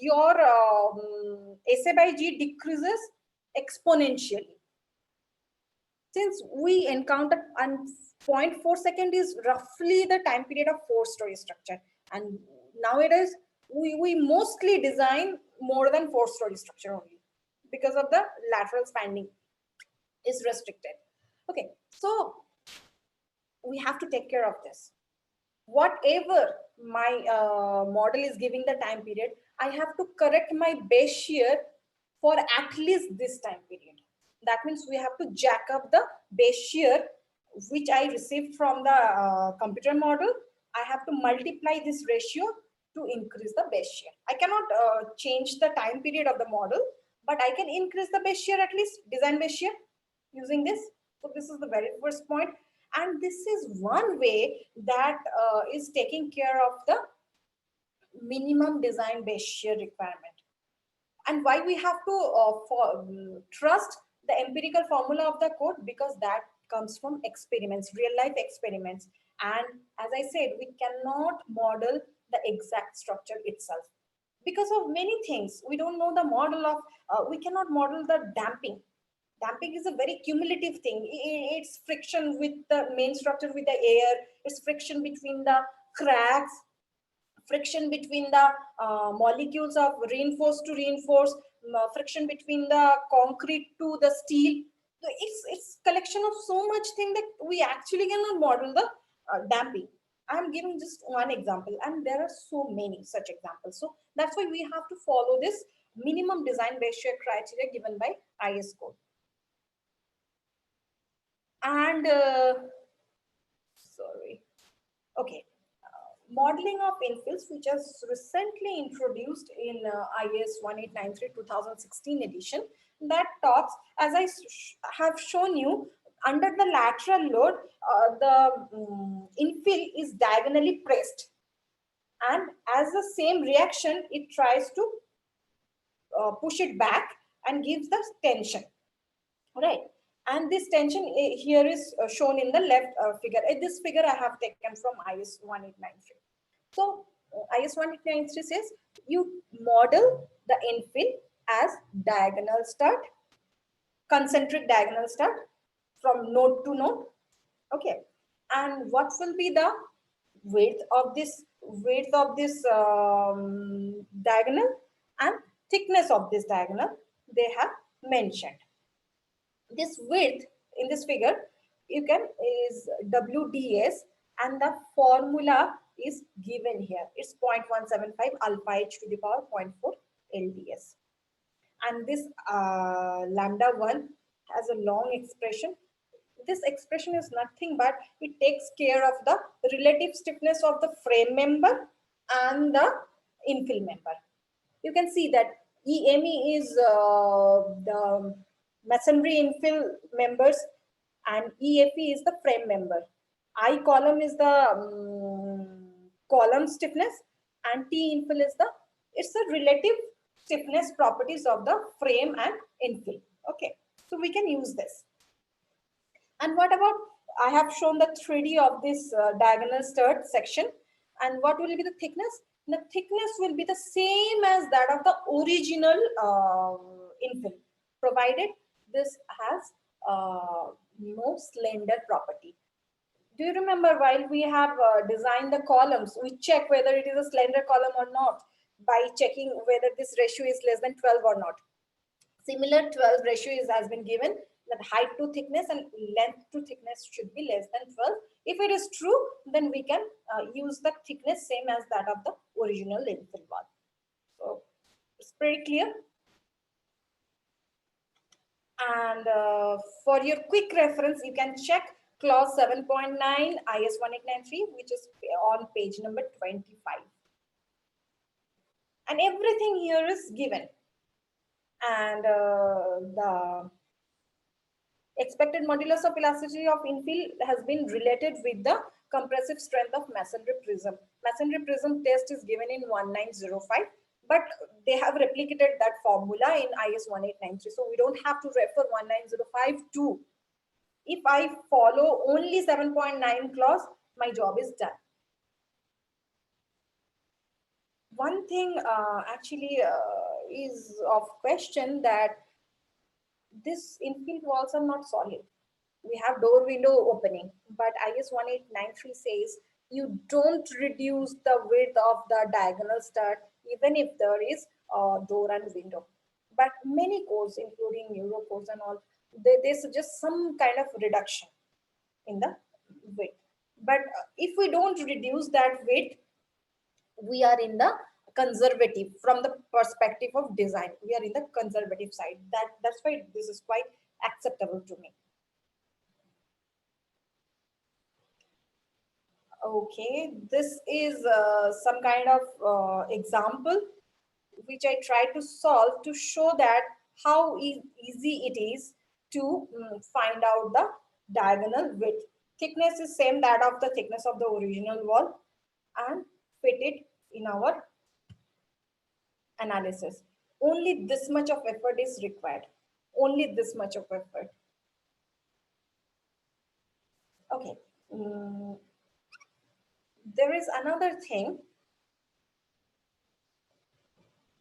your SA by G decreases exponentially. Since we encountered 0.4 second is roughly the time period of 4-story structure, and nowadays we mostly design more than 4-story structure only because of the lateral spanning is restricted. Okay, so we have to take care of this. Whatever my model is giving the time period, I have to correct my base shear for at least this time period. That means we have to jack up the base shear which I received from the computer model. I have to multiply this ratio to increase the base shear. I cannot change the time period of the model, but I can increase the base shear, at least design base shear, using this. So this is the very first point. And this is one way that is taking care of the minimum design base shear requirement. And why we have to trust the empirical formula of the code? Because that comes from experiments, real life experiments. And as I said, we cannot model the exact structure itself because of many things. We don't know the model of, we cannot model the damping. Damping is a very cumulative thing. It's friction with the main structure with the air. It's friction between the cracks, friction between the molecules of reinforced to reinforced, friction between the concrete to the steel. So it's collection of so much thing that we actually cannot model the damping. I'm giving just one example, and there are so many such examples. So that's why we have to follow this minimum design base shear criteria given by IS code. And okay, modeling of infills, which was recently introduced in IS 1893-2016 edition, that talks, as I have shown you, under the lateral load, the infill is diagonally pressed, and as the same reaction, it tries to push it back and gives the tension, right? And this tension here is shown in the left figure. This figure I have taken from IS 1893. So IS 1893 says you model the infill as diagonal stud, concentric diagonal stud from node to node. Okay, and what will be the width of this diagonal and thickness of this diagonal? They have mentioned. This width in this figure you can is WDS, and the formula is given here. It's 0.175 alpha h to the power 0.4 LDS. And this lambda 1 has a long expression. This expression is nothing but it takes care of the relative stiffness of the frame member and the infill member. You can see that EME is the masonry infill members and EFE is the frame member. I column is the column stiffness, and T infill is it's the relative stiffness properties of the frame and infill. Okay, so we can use this. And what about, I have shown the 3D of this diagonal stud section, and what will be the thickness? The thickness will be the same as that of the original infill, provided this has no slender property. Do you remember while we have designed the columns, we check whether it is a slender column or not by checking whether this ratio is less than 12 or not. Similar 12 ratio has been given, that height to thickness and length to thickness should be less than 12. If it is true, then we can use the thickness same as that of the original infill wall. So it's pretty clear. And for your quick reference, you can check clause 7.9 IS 1893, which is on page number 25. And everything here is given. And the expected modulus of elasticity of infill has been related with the compressive strength of masonry prism. Masonry prism test is given in 1905, but they have replicated that formula in IS 1893. So we don't have to refer 1905 to. If I follow only 7.9 clause, my job is done. One thing actually is of question that this infill walls are not solid. We have door window opening, but IS 1893 says you don't reduce the width of the diagonal stud even if there is a door and window. But many codes, including neuro codes and all, they suggest some kind of reduction in the width. But if we don't reduce that width, we are in the conservative from the perspective of design. We are in the conservative side. That's why this is quite acceptable to me. Okay, this is some kind of example which I try to solve to show that how easy it is to find out the diagonal width. Thickness is same that of the thickness of the original wall and fit it in our analysis. Only this much of effort is required. Only this much of effort. Okay. There is another thing.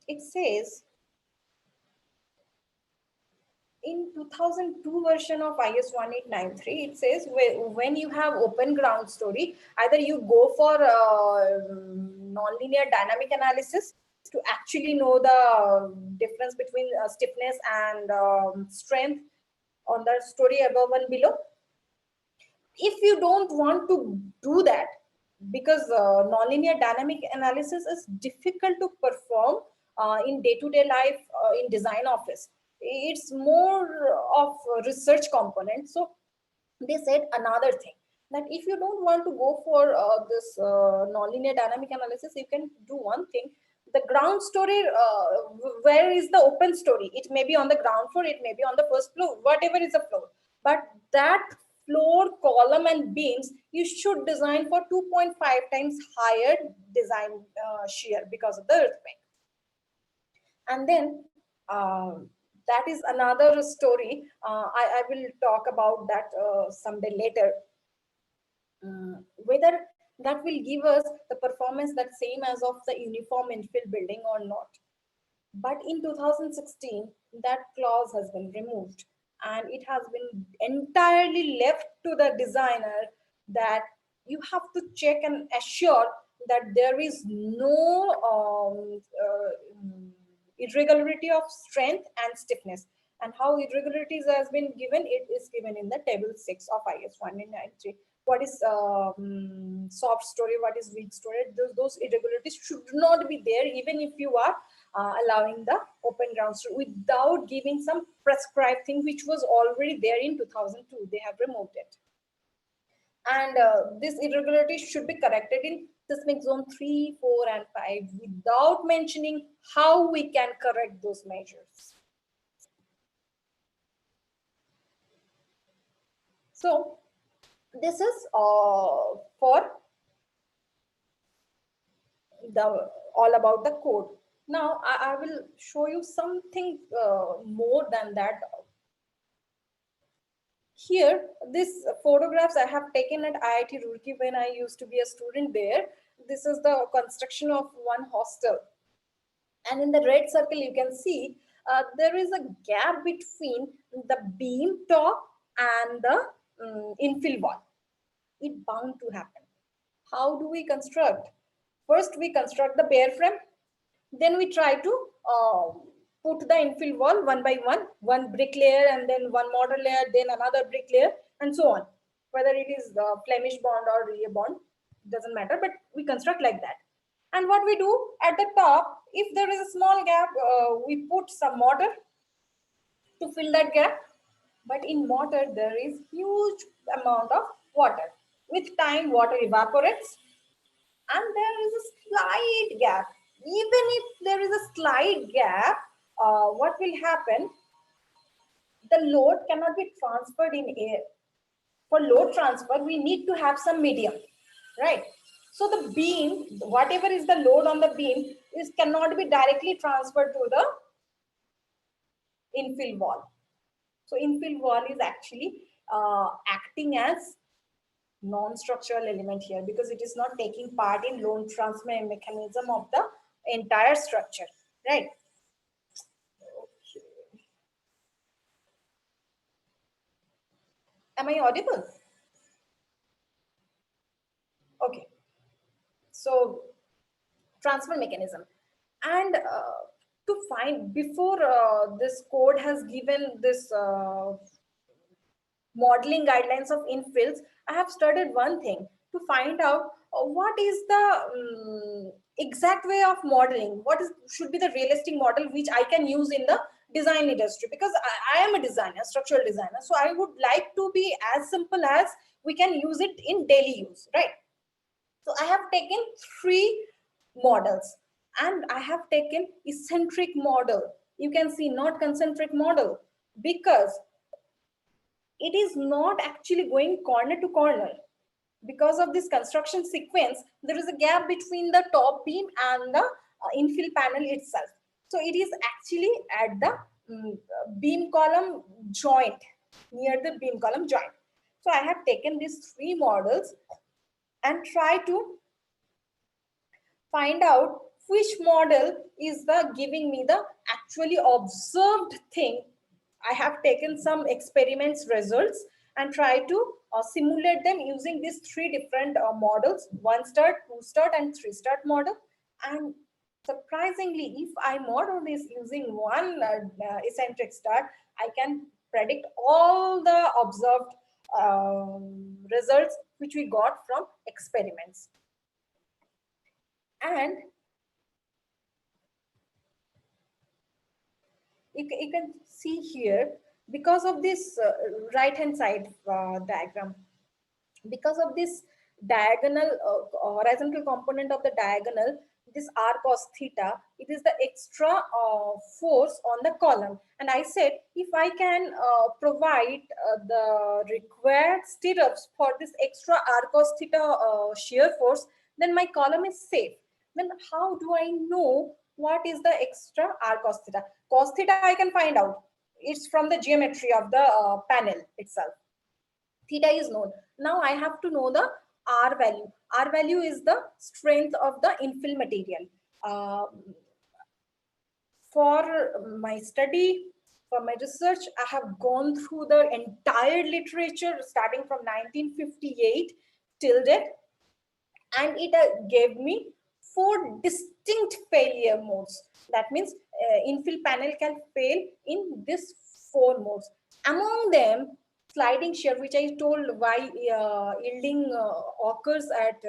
It says in 2002 version of IS 1893, it says when you have open ground story, either you go for nonlinear dynamic analysis to actually know the difference between stiffness and strength on the story above and below. If you don't want to do that, because nonlinear dynamic analysis is difficult to perform in day-to-day life in design office, it's more of a research component. So they said another thing, that if you don't want to go for this nonlinear dynamic analysis, you can do one thing. The ground story, where is the open story? It may be on the ground floor, it may be on the first floor, whatever is the floor. But that floor, column and beams, you should design for 2.5 times higher design shear because of the earthquake. And then that is another story. I will talk about that someday later. Whether that will give us the performance that same as of the uniform infill building or not. But in 2016, that clause has been removed and it has been entirely left to the designer that you have to check and assure that there is no irregularity of strength and stiffness. And how irregularities has been given, it is given in the table 6 of IS 1893. What is soft story, what is weak story, those irregularities should not be there even if you are allowing the open ground story without giving some prescribed thing which was already there in 2002. They have removed it. And this irregularity should be corrected in seismic zone 3, 4 and 5 without mentioning how we can correct those measures. So this is for the all about the code. Now I will show you something more than that. Here, these photographs I have taken at IIT Roorkee when I used to be a student there. This is the construction of one hostel. And in the red circle, you can see there is a gap between the beam top and the infill wall. It bound to happen. How do we construct? First, we construct the bare frame. Then we try to put the infill wall one by one brick layer and then one mortar layer, then another brick layer and so on. Whether it is the Flemish bond or rear bond, doesn't matter, but we construct like that. And what we do at the top, if there is a small gap, we put some mortar to fill that gap. But in mortar, there is huge amount of water. With time, water evaporates and there is a slight gap. Even if there is a slight gap, what will happen? The load cannot be transferred in air. For load transfer, we need to have some medium, right? So the beam, whatever is the load on the beam, is cannot be directly transferred to the infill wall. So infill wall is actually acting as non-structural element here because it is not taking part in load transfer mechanism of the entire structure, right? Okay. Am I audible? Okay. So transfer mechanism. And to find before this code has given this modeling guidelines of infills, I have studied one thing to find out what is the exact way of modeling, what is should be the realistic model which I can use in the design industry, because I am a designer, structural designer, so I would like to be as simple as we can use it in daily use, right? So I have taken three models and I have taken eccentric model. You can see not concentric model because it is not actually going corner to corner. Because of this construction sequence, there is a gap between the top beam and the infill panel itself. So it is actually at the beam column joint, near the beam column joint. So I have taken these three models and try to find out which model is the giving me the actually observed thing. I have taken some experiments results and try to simulate them using these three different models, 1 stud, 2 stud and 3 stud model. And surprisingly, if I model this using one eccentric stud, I can predict all the observed results which we got from experiments. And you can see here, because of this right hand side diagram, because of this diagonal horizontal component of the diagonal, this r cos theta, it is the extra force on the column. And I said if I can provide the required stirrups for this extra r cos theta shear force, then my column is safe. Then how do I know what is the extra r cos theta? Cos theta I can find out, it's from the geometry of the panel itself. Theta is known. Now I have to know the R value. R value is the strength of the infill material. For my study, for my research, I have gone through the entire literature starting from 1958 till date, and it gave me 4 distinct failure modes. That means infill panel can fail in this 4 modes. Among them, sliding shear, which I told why yielding occurs at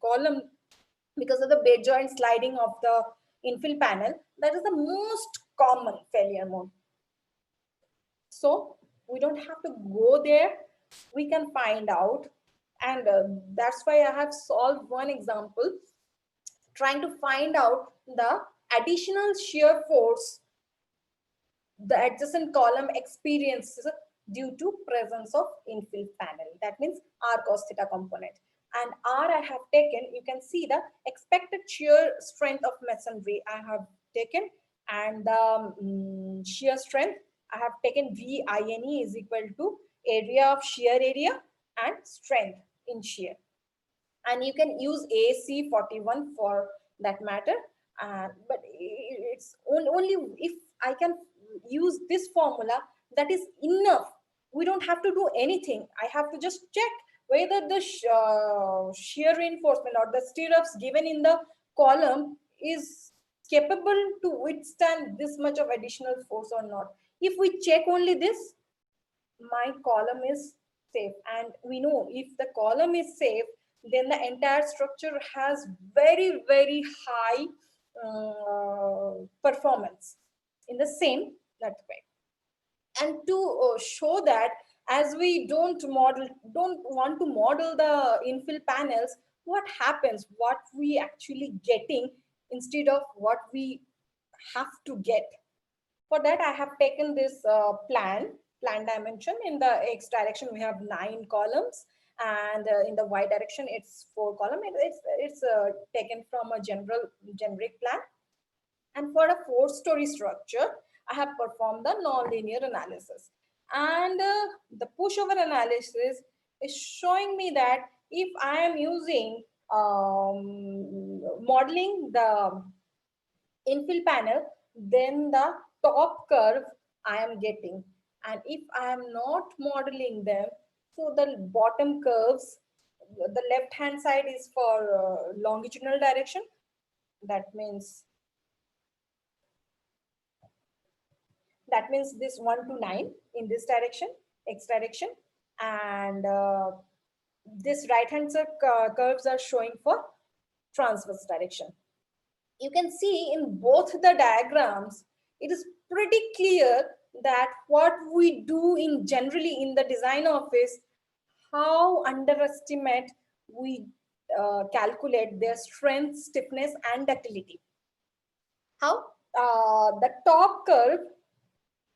column because of the bed joint sliding of the infill panel, that is the most common failure mode. So we don't have to go there, we can find out. And that's why I have solved one example trying to find out the additional shear force the adjacent column experiences due to presence of infill panel. That means r cos theta component. And R I have taken, you can see the expected shear strength of masonry I have taken, and the shear strength I have taken VINE is equal to area of shear area and strength in shear. And you can use AC 41 for that matter. But it's only if I can use this formula, that is enough. We don't have to do anything. I have to just check whether the shear reinforcement or the stirrups given in the column is capable to withstand this much of additional force or not. If we check only this, my column is safe. And we know if the column is safe, then the entire structure has very, very high performance in the same that way. And to show that, as we don't want to model the infill panels, what happens, what we actually getting instead of what we have to get. For that, I have taken this plan dimension. In the X direction, we have 9 columns, and in the Y direction, it's 4 columns. It's taken from a generic plan. And for a 4-story structure, I have performed the nonlinear analysis. And the pushover analysis is showing me that if I am using modeling the infill panel, then the top curve I am getting. And if I am not modeling them, so the bottom curves, the left hand side is for longitudinal direction. That means this 1 to 9 in this direction, X direction, and this right hand side curves are showing for transverse direction. You can see in both the diagrams, it is pretty clear that what we do in generally in the design office, how underestimate we calculate their strength, stiffness, and ductility. How the top curve,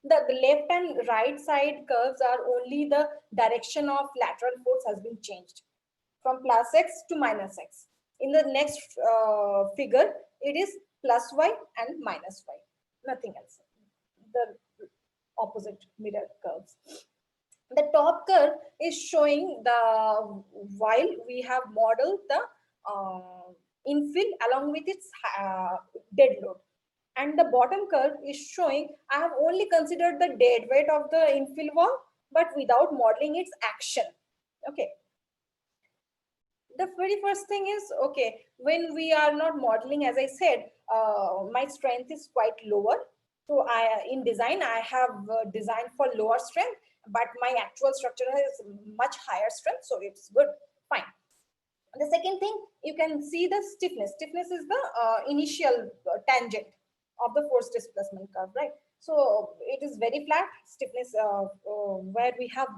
the left and right side curves are only the direction of lateral force has been changed from plus x to minus x. In the next figure, it is plus y and minus y, nothing else. The opposite mirror curves. The top curve is showing the, while we have modeled the infill along with its dead load. And the bottom curve is showing I have only considered the dead weight of the infill wall, but without modeling its action. Okay. The very first thing is, okay, when we are not modeling, as I said, my strength is quite lower. So in design, I have designed for lower strength, but my actual structure has much higher strength. So it's good, fine. The second thing, you can see the stiffness. Stiffness is the initial tangent of the force displacement curve, right? So it is very flat stiffness where we have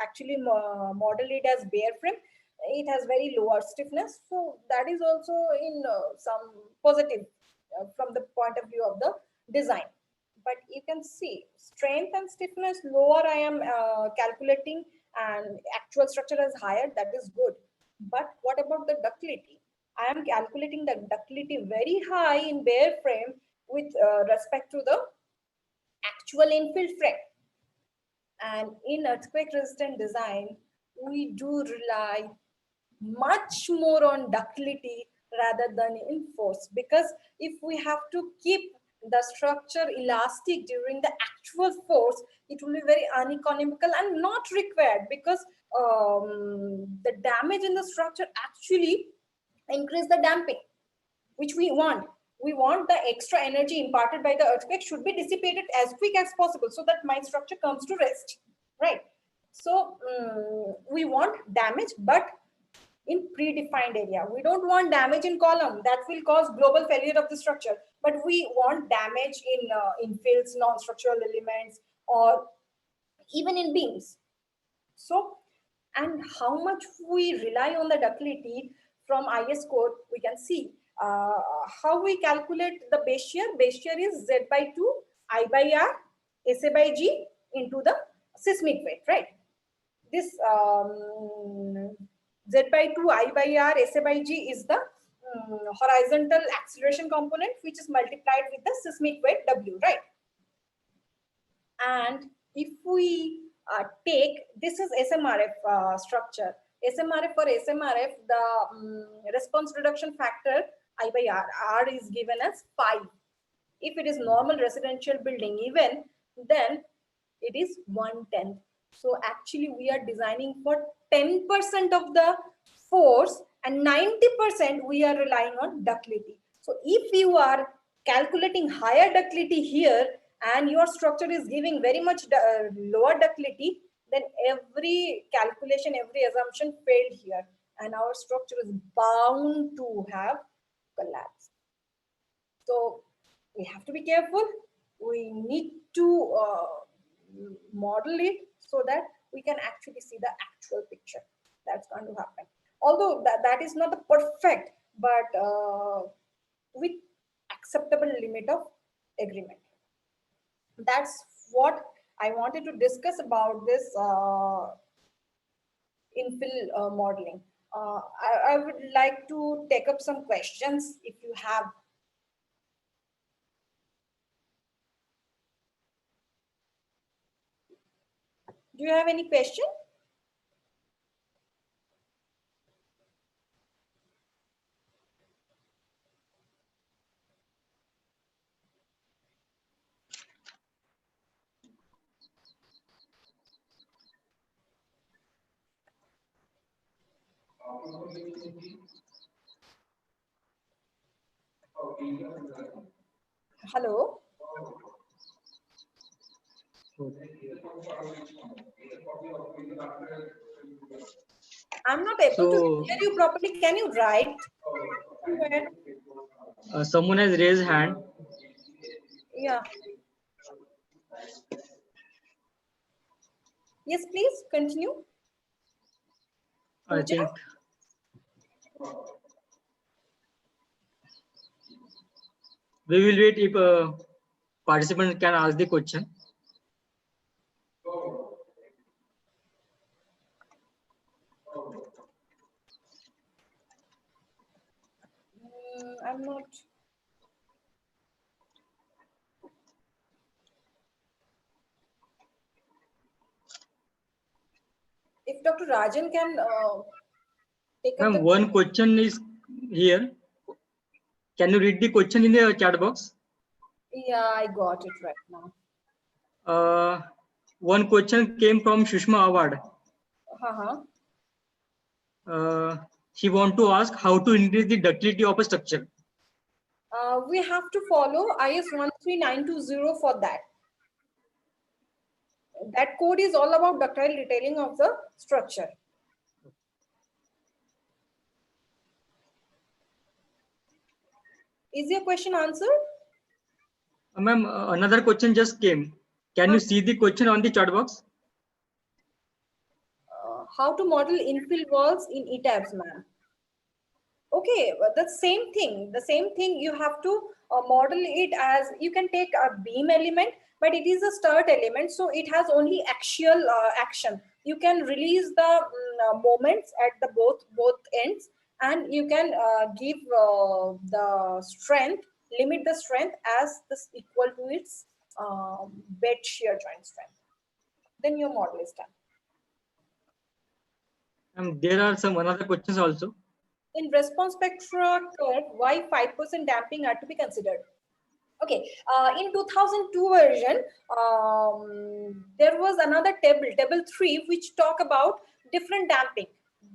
actually modeled it as bare frame. It has very lower stiffness. So that is also in some positive from the point of view of the design. But you can see strength and stiffness lower I am calculating, and actual structure is higher, that is good. But what about the ductility? I am calculating the ductility very high in bare frame with respect to the actual infill frame. And in earthquake resistant design, we do rely much more on ductility rather than in force, because if we have to keep the structure elastic during the actual force, it will be very uneconomical and not required, because the damage in the structure actually increase the damping, which we want. We want the extra energy imparted by the earthquake should be dissipated as quick as possible so that my structure comes to rest, right? So we want damage, but in predefined area. We don't want damage in column, that will cause global failure of the structure, but we want damage in infills, non-structural elements, or even in beams. So, and how much we rely on the ductility from IS code, we can see how we calculate the base shear. Base shear is Z by 2 I by R SA by G into the seismic weight, right? This Z by 2 I by R SA by G is the horizontal acceleration component, which is multiplied with the seismic weight W, right? And if we take, this is SMRF structure. SMRF, for SMRF, the response reduction factor I by R is given as 5. If it is normal residential building even, then it is 1/10. So actually we are designing for 10% of the force and 90% we are relying on ductility. So if you are calculating higher ductility here and your structure is giving very much lower ductility, then every calculation, every assumption failed here, and our structure is bound to have collapsed. So we have to be careful. We need to model it so that we can actually see the actual picture that's going to happen. Although that is not the perfect, but with acceptable limit of agreement. That's what I wanted to discuss about this infill modeling. I would like to take up some questions if you have. Do you have any question? Hello. I'm not able to hear you properly. Can you write somewhere? Someone has raised hand. Yeah. Yes, please continue. I think we will wait if a participant can ask the question. I'm not. If Dr. Rajan can take up the. One question is here. Can you read the question in the chat box? Yeah, I got it right now. One question came from Shushma Award. She want to ask how to increase the ductility of a structure. We have to follow IS 13920 for that. That code is all about ductile detailing of the structure. Is your question answered? Ma'am, another question just came. Can you see the question on the chat box? How to model infill walls in ETABS, ma'am? Okay, the same thing. The same thing you have to model it as, you can take a beam element, but it is a start element, so it has only axial action. You can release the moments at the both ends, and you can give the strength, limit the strength as this equal to its bed shear joint strength. Then your model is done. There are some another questions also. In response spectra curve, why 5% damping are to be considered? Okay, in 2002 version, there was another table 3, which talk about different damping.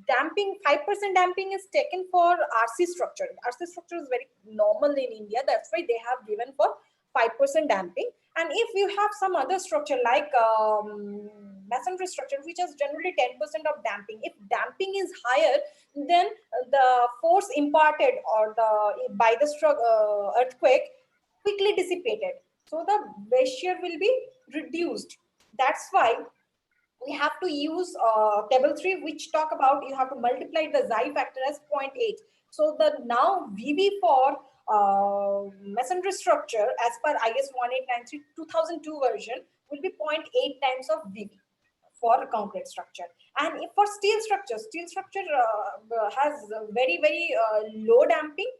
5% damping is taken for RC structure. RC structure is very normal in India. That's why they have given for 5% damping. And if you have some other structure like masonry structure, which has generally 10% of damping, if damping is higher, then the force imparted or by the earthquake quickly dissipated. So the base shear will be reduced. That's why we have to use table 3, which talk about you have to multiply the xi factor as 0.8. So the now VV for masonry structure as per IS 1893 2002 version will be 0.8 times of VV for a concrete structure. And if for steel structure has very low damping,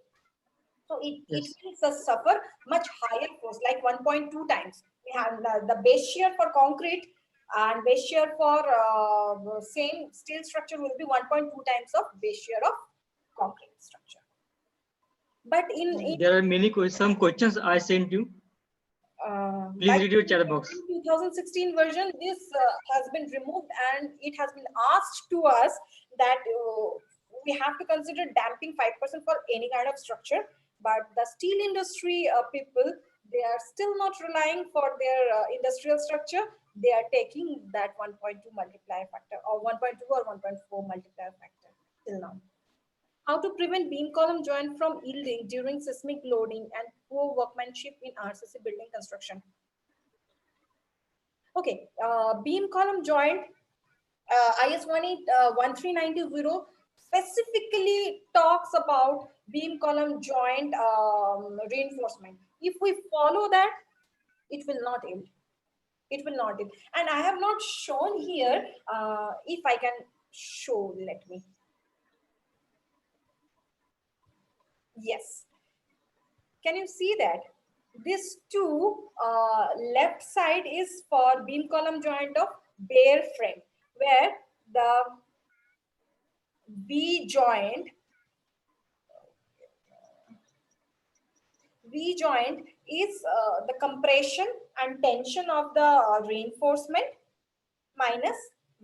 so it will suffer much higher force, like 1.2 times. We have the base shear for concrete, and base shear for same steel structure will be 1.2 times of base shear of concrete structure. But in there are some questions I sent you. Please read your chat box. In 2016 version, this has been removed, and it has been asked to us that we have to consider damping 5% for any kind of structure. But the steel industry people, they are still not relying for their industrial structure. They are taking that 1.2 multiplier factor, or 1.2 or 1.4 multiplier factor till now. How to prevent beam column joint from yielding during seismic loading and poor workmanship in RCC building construction? Okay, beam column joint, IS 13920 specifically talks about beam column joint reinforcement. If we follow that, it will not yield. It will not yield. And I have not shown here, if I can show, let me. Yes. Can you see that? This two, left side is for beam column joint of bare frame, where the V joint is the compression and tension of the reinforcement minus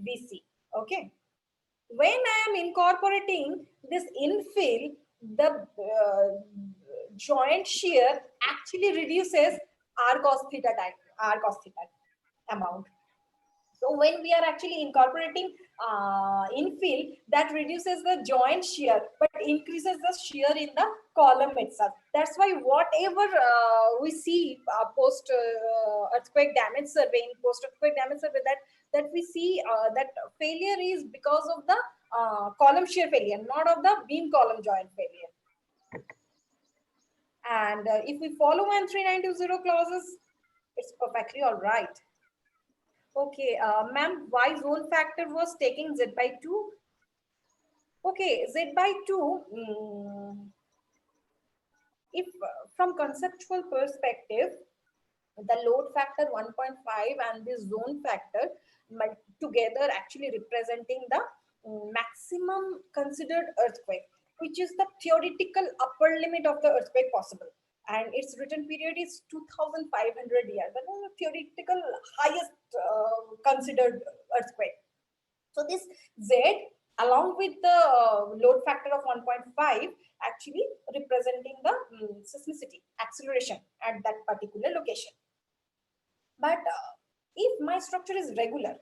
VC. Okay. When I am incorporating this infill, the joint shear actually reduces R cos theta amount. So when we are actually incorporating infill, that reduces the joint shear, but increases the shear in the column itself. That's why whatever we see post earthquake damage survey, in post earthquake damage survey, that we see that failure is because of the column shear failure, not of the beam column joint failure. And if we follow 13920 clauses, it's perfectly all right. Okay, ma'am, why zone factor was taking Z by 2? Okay, Z by 2, if from conceptual perspective, the load factor 1.5 and the zone factor together actually representing the maximum considered earthquake, which is the theoretical upper limit of the earthquake possible. And its written period is 2,500 years. That is the theoretical highest considered earthquake. So this Z along with the load factor of 1.5 actually representing the seismicity acceleration at that particular location. But if my structure is regular,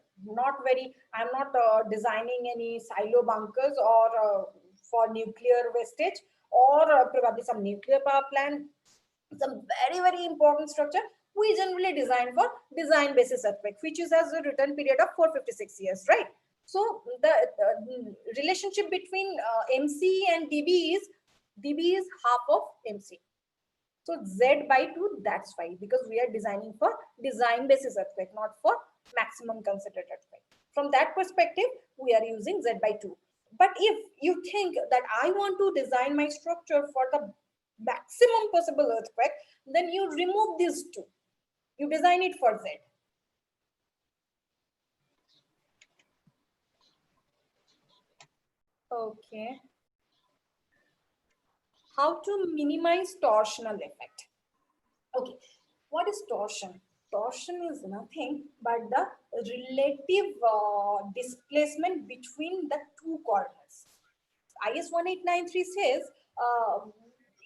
I'm not designing any silo bunkers or for nuclear wastage or probably some nuclear power plant, some very important structure, we generally design for design basis earthquake, which is as a return period of 456 years, right? So the relationship between MC and DB is half of MC. So Z by 2, that's why, because we are designing for design basis earthquake, not for maximum considered earthquake. From that perspective, we are using Z by 2. But if you think that I want to design my structure for the maximum possible earthquake, then you remove these two. You design it for Z. Okay. How to minimize torsional effect? Okay, what is torsion? Torsion is nothing but the relative displacement between the two corners. IS 1893 says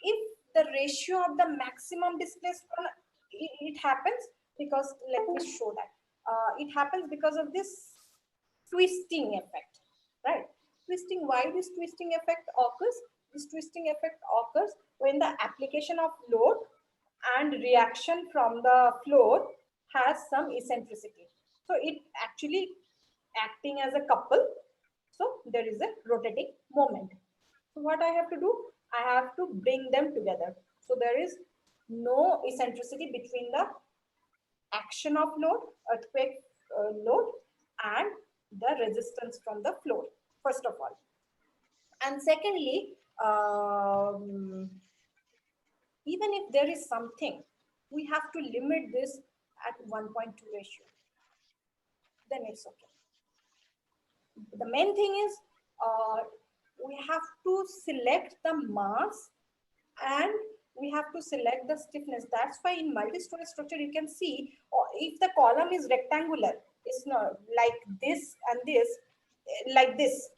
if the ratio of the maximum displacement, it happens because, let me show that. It happens because of this twisting effect, right? Twisting, why this twisting effect occurs? This twisting effect occurs when the application of load and reaction from the floor has some eccentricity. So it actually acting as a couple. So there is a rotating moment. So what I have to do? I have to bring them together. So there is no eccentricity between the action of load, earthquake load, and the resistance from the floor, first of all. And secondly, even if there is something, we have to limit this at 1.2 ratio. Then it's okay. The main thing is we have to select the mass and we have to select the stiffness. That's why in multi-story structure you can see if the column is rectangular, it's not like this and this, like this.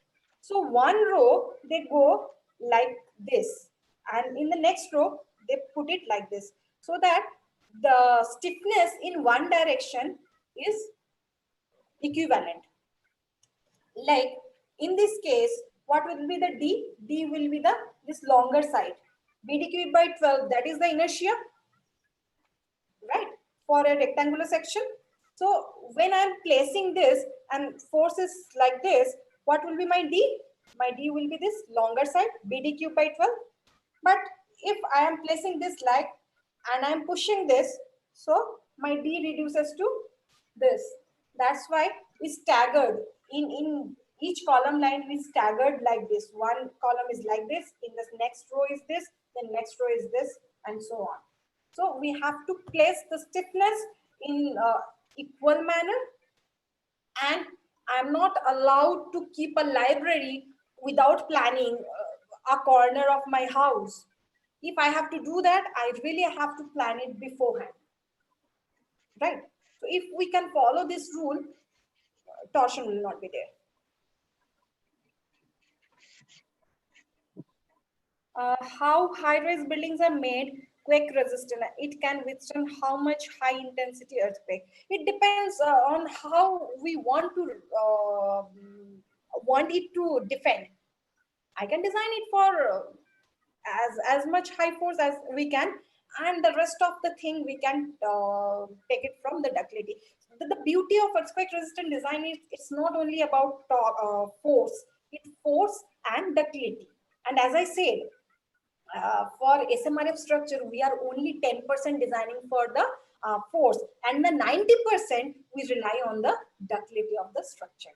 So one row they go like this, and in the next row they put it like this, so that the stiffness in one direction is equivalent. Like in this case, what will be the D? D will be the this longer side. BD cubed by 12, that is the inertia, right? For a rectangular section. So when I'm placing this and force is like this, what will be my D? My D will be this longer side, BD cube by 12. But if I am placing this like and I'm pushing this, so my D reduces to this. That's why we staggered in each column line. We staggered like this. One column is like this. In the next row is this. Then next row is this, and so on. So we have to place the stiffness in equal manner, and I'm not allowed to keep a library without planning a corner of my house. If I have to do that, I really have to plan it beforehand, right? So if we can follow this rule, torsion will not be there. How high-rise buildings are made quake resistant? It can withstand how much high intensity earthquake? It depends on how we want it to defend. I can design it for as much high force as we can, and the rest of the thing we can take it from the ductility. The beauty of earthquake resistant design is it's not only about force, it's force and ductility. And as I said, for SMRF structure, we are only 10% designing for the force, and the 90% we rely on the ductility of the structure.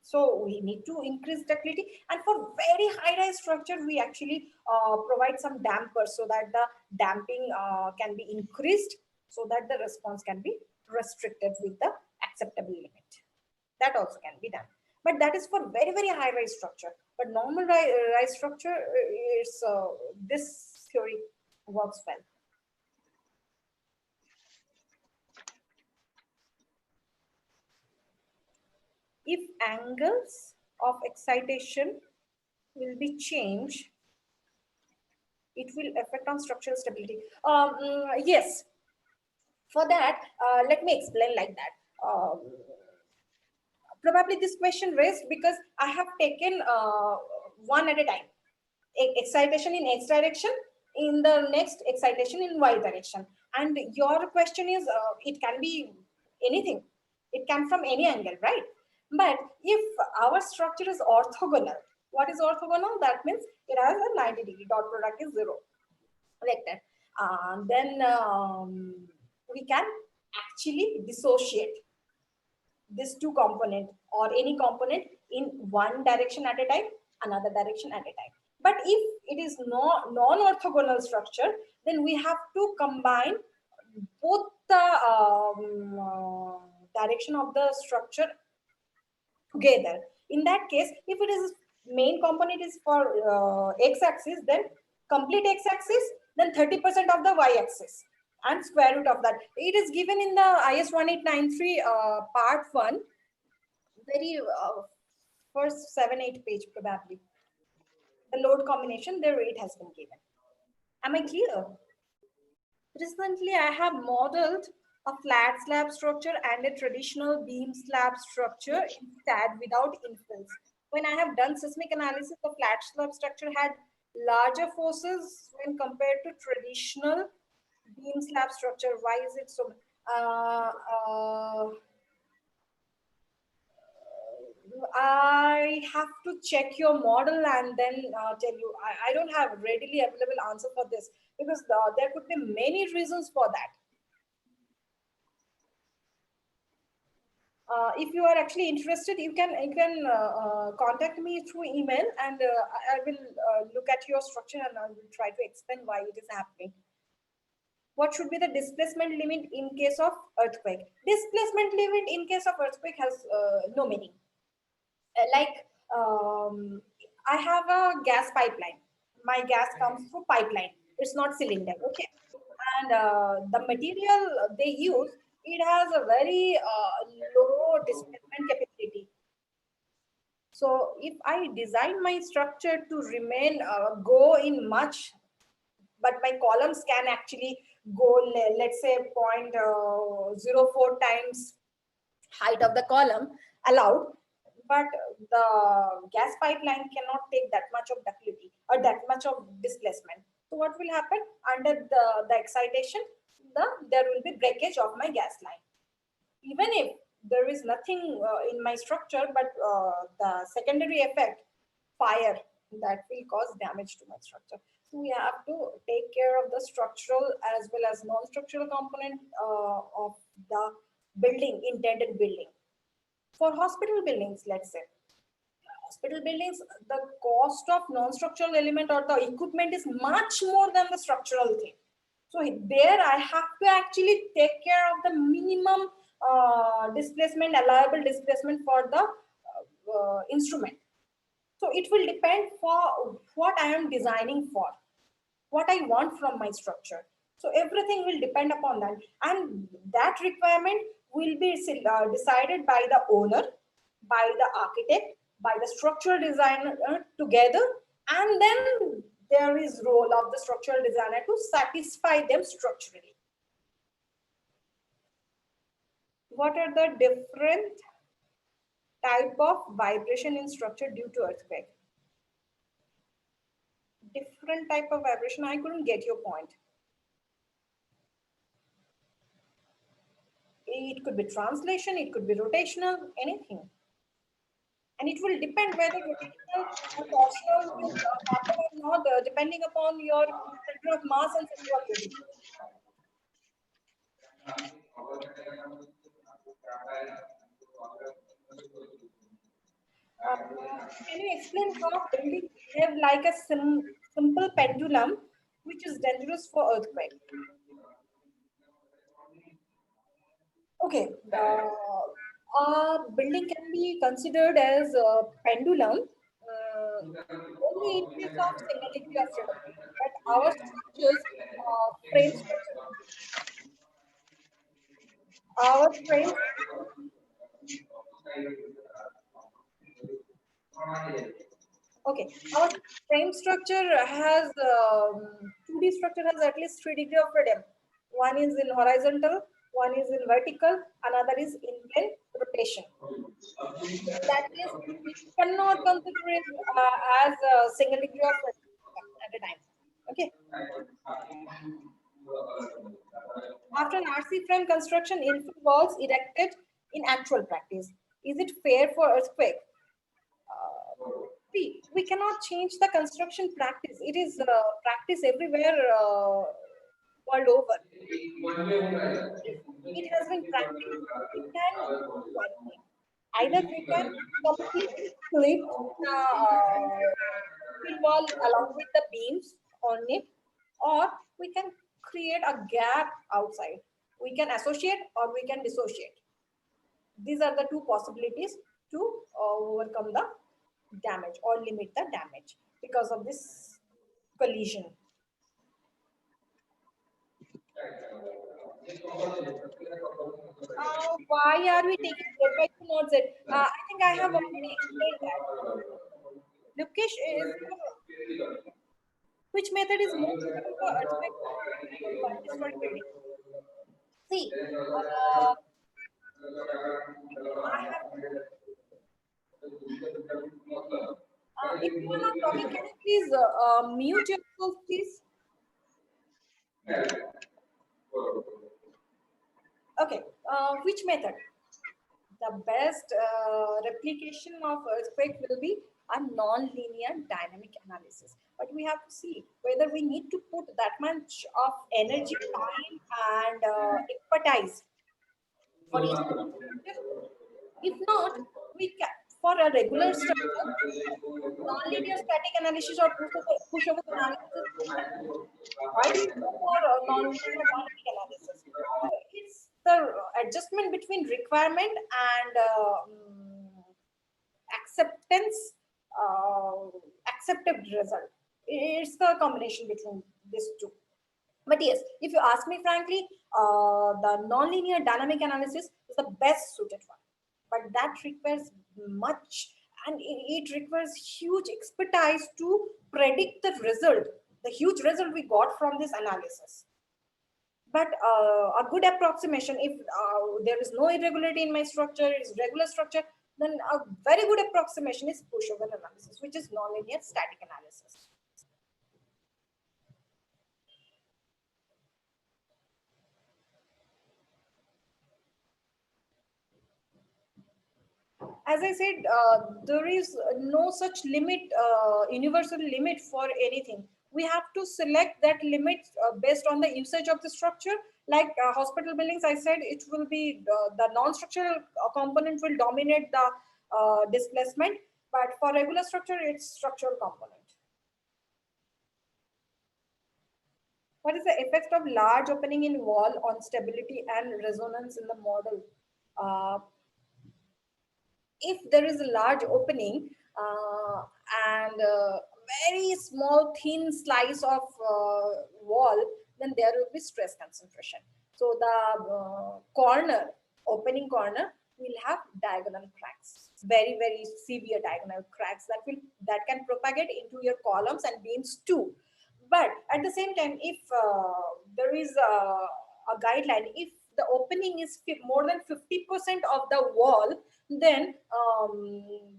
So we need to increase ductility, and for very high-rise structure, we actually provide some dampers so that the damping can be increased, so that the response can be restricted with the acceptable limit. That also can be done, but that is for very high-rise structure. But normal rise structure is this theory works well. If angles of excitation will be changed, it will affect on structural stability. Yes. For that, let me explain like that. Probably this question raised because I have taken one at a time. Excitation in X direction, in the next excitation in Y direction. And your question is, it can be anything. It can from any angle, right? But if our structure is orthogonal, what is orthogonal? That means it has a 90-degree, dot product is 0. Like that. Then we can actually dissociate this two component or any component in one direction at a time, another direction at a time. But if it is non-orthogonal structure, then we have to combine both the direction of the structure together. In that case, if it is main component is for x-axis, then complete x-axis, then 30% of the y-axis, and square root of that. It is given in the IS 1893 part 1, very first 7-8 page probably. The load combination, the rate has been given. Am I clear? Recently, I have modeled a flat slab structure and a traditional beam slab structure instead without infills. When I have done seismic analysis, the flat slab structure had larger forces when compared to traditional beam slab structure. Why is it so? I have to check your model and then tell you. I don't have readily available answer for this because there could be many reasons for that. If you are actually interested, you can contact me through email, and I will look at your structure and I will try to explain why it is happening. What should be the displacement limit in case of earthquake? Displacement limit in case of earthquake has no meaning. I have a gas pipeline. My gas comes through pipeline. It's not cylinder, okay? And the material they use, it has a very low displacement capability. So if I design my structure to remain go in much, but my columns can actually go, let's say 0.04 times height of the column allowed, but the gas pipeline cannot take that much of ductility or that much of displacement. So what will happen under the excitation? There will be breakage of my gas line. Even if there is nothing in my structure, but the secondary effect, fire, that will cause damage to my structure. So we have to take care of the structural as well as non-structural component of the building, intended building. For hospital buildings, let's say, hospital buildings, the cost of non-structural element or the equipment is much more than the structural thing. So there I have to actually take care of the minimum displacement, allowable displacement for the instrument. So it will depend for what I am designing for, what I want from my structure. So everything will depend upon that. And that requirement will be decided by the owner, by the architect, by the structural designer together. And then there is role of the structural designer to satisfy them structurally. What are the different type of vibration in structure due to earthquake? Different type of vibration, I couldn't get your point. It could be translation, it could be rotational, anything. And it will depend whether rotational or torsional will happen or not, depending upon your center of mass and center of gravity. Can you explain how buildings behave like a simple pendulum, which is dangerous for earthquake? Okay, a building can be considered as a pendulum only in case of single degree of freedom. But our structures, frame structure, our frame, okay, our frame structure has 2D structure has at least 3 degrees of freedom. One is in horizontal, one is in vertical, another is in plane rotation. That is, we cannot consider it as a single degree of freedom at a time. Okay. After an RC frame construction, infill walls erected in actual practice. Is it fair for earthquake? See, we cannot change the construction practice. It is practice everywhere world over. If it has been practiced, we can do one thing. Either we can completely flip the fill wall along with the beams on it, or we can create a gap outside. We can associate or we can dissociate. These are the two possibilities to overcome the damage or limit the damage because of this collision. Why are we taking Z by 2 not Z? I think I have already explained that. Lokesh, is which method is more suitable for earthquake multi-story building? See, I have. If you are not talking, can you please mute yourself, please? Okay. Which method? The best replication of earthquake will be a non-linear dynamic analysis. But we have to see whether we need to put that much of energy, time, and expertise for each structure. If not, we can, for a regular structure, non-linear static analysis or pushover analysis is done. Why do you go for non-linear dynamic analysis? It's the adjustment between requirement and acceptance, accepted result. It's the combination between these two. But yes, if you ask me frankly, the nonlinear dynamic analysis is the best suited one. But that requires much, and it requires huge expertise to predict the result, the huge result we got from this analysis. But a good approximation, if there is no irregularity in my structure, it is regular structure, then a very good approximation is pushover analysis, which is nonlinear static analysis. as I said, there is no such limit, universal limit for anything. We have to select that limit based on the usage of the structure. Like hospital buildings, I said it will be the non-structural component will dominate the displacement, but for regular structure, it's structural component. What is the effect of large opening in wall on stability and resonance in the model? If there is a large opening and very small thin slice of wall, then there will be stress concentration. So the opening corner will have diagonal cracks, very severe diagonal cracks that can propagate into your columns and beams too. But at the same time, if there is a guideline, if the opening is more than 50% of the wall, then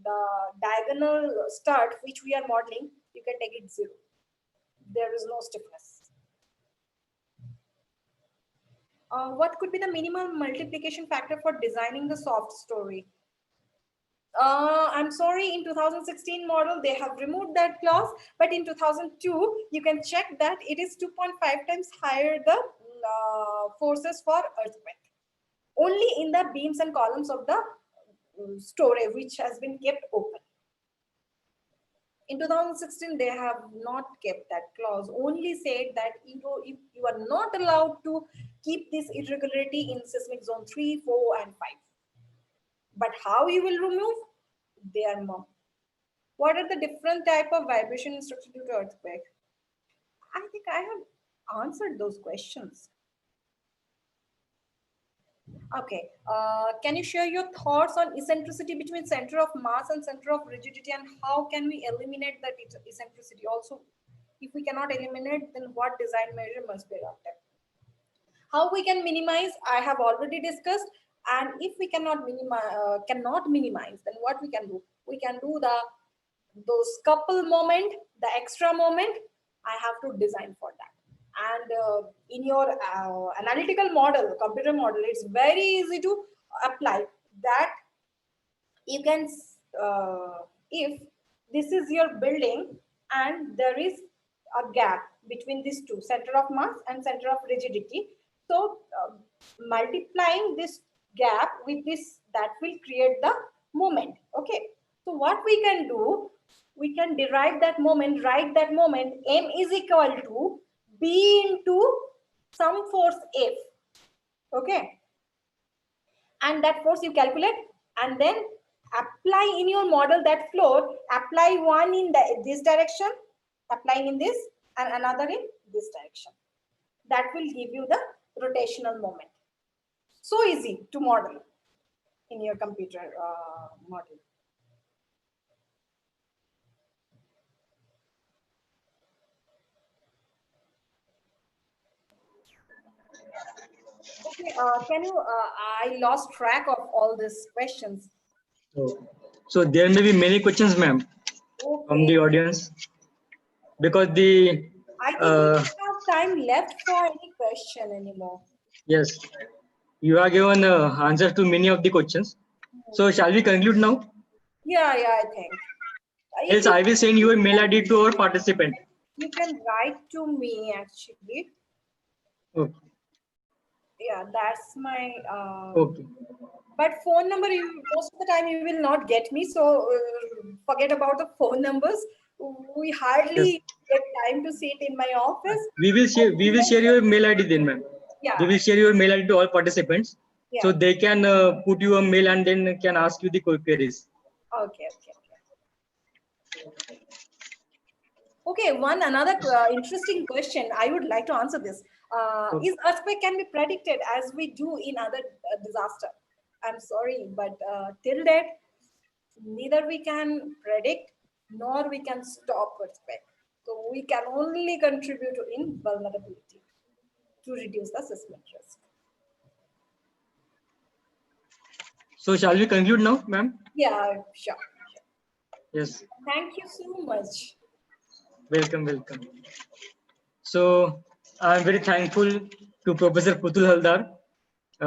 the diagonal stud which we are modeling, you can take it 0. There is no stiffness. What could be the minimum multiplication factor for designing the soft story? I'm sorry, in 2016 model, they have removed that clause, but in 2002, you can check that it is 2.5 times higher the forces for earthquake. Only in the beams and columns of the story which has been kept open. In 2016, they have not kept that clause, only said that if you are not allowed to keep this irregularity in seismic zone 3, 4, and 5. But how you will remove? They are mum. What are the different type of vibration in structure due to earthquake? I think I have answered those questions. Okay, can you share your thoughts on eccentricity between center of mass and center of rigidity, and how can we eliminate that eccentricity? Also, if we cannot eliminate, then what design measure must be adopted? How we can minimize, I have already discussed. And if we cannot minimize, then what we can do? We can do those couple moment, the extra moment. I have to design for that. And in your analytical model, computer model, it's very easy to apply that. You can, if this is your building and there is a gap between these two, center of mass and center of rigidity. So multiplying this gap with this, that will create the moment. Okay. So what we can do, we can derive that moment, write that moment, M is equal to B into some force F. Okay. And that force you calculate and then apply in your model that floor, apply one in this direction, applying in this, and another in this direction. That will give you the rotational moment. So easy to model in your computer model. Okay, can you, I lost track of all these questions. So there may be many questions, ma'am, okay, from the audience, because the I think we don't have time left for any question anymore. Yes, you have given answers to many of the questions. So shall we conclude now? Yeah, I think. Yes, I will send your mail ID to our participant. You can write to me actually. Okay. Yeah, that's my. Okay. But phone number, most of the time you will not get me. So forget about the phone numbers. We hardly get time to sit in my office. We will share your mail ID then, ma'am. Yeah. We will share your mail ID to all participants, yeah, so they can put you a mail and then can ask you the queries. Okay. Okay, another interesting question. I would like to answer this. Okay. Is earthquake can be predicted as we do in other disaster? I'm sorry, but till that, neither we can predict nor we can stop earthquake. So we can only contribute to invulnerability to reduce the seismic risk. So shall we conclude now, ma'am? Yeah, sure. Yes. Thank you so much. Welcome. So I'm very thankful to Professor Putul Haldar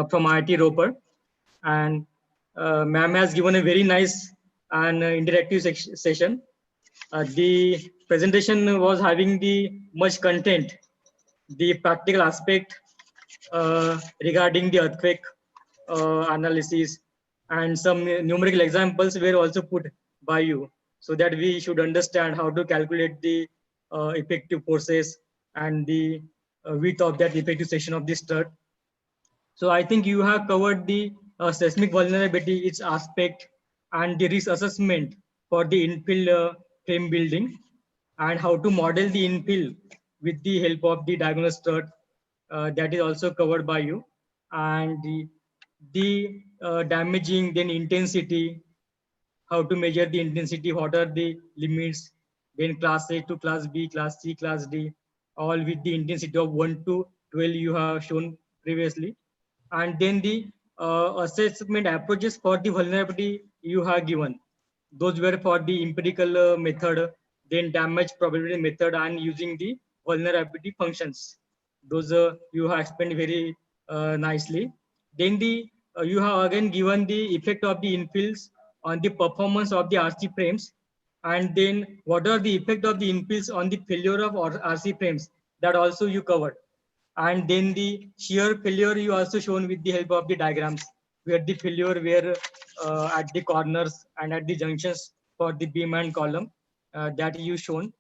from IIT Ropar, and ma'am has given a very nice and interactive session. The presentation was having the much content, the practical aspect regarding the earthquake analysis, and some numerical examples were also put by you, so that we should understand how to calculate the effective forces and the width of that effective section of the stud. So I think you have covered the seismic vulnerability, its aspect, and the risk assessment for the infill frame building, and how to model the infill with the help of the diagonal strut. That is also covered by you. And the damaging, then intensity, how to measure the intensity, what are the limits, then class A to class B, class C, class D, all with the intensity of 1 to 12 you have shown previously. And then the assessment approaches for the vulnerability you have given. Those were for the empirical method, then damage probability method, and using the vulnerability functions. Those you have explained very nicely. Then the you have again given the effect of the infills on the performance of the RC frames, and then what are the effect of the infills on the failure of RC frames, that also you covered. And then the shear failure you also shown with the help of the diagrams, where the failure were at the corners and at the junctions for the beam and column, that you shown.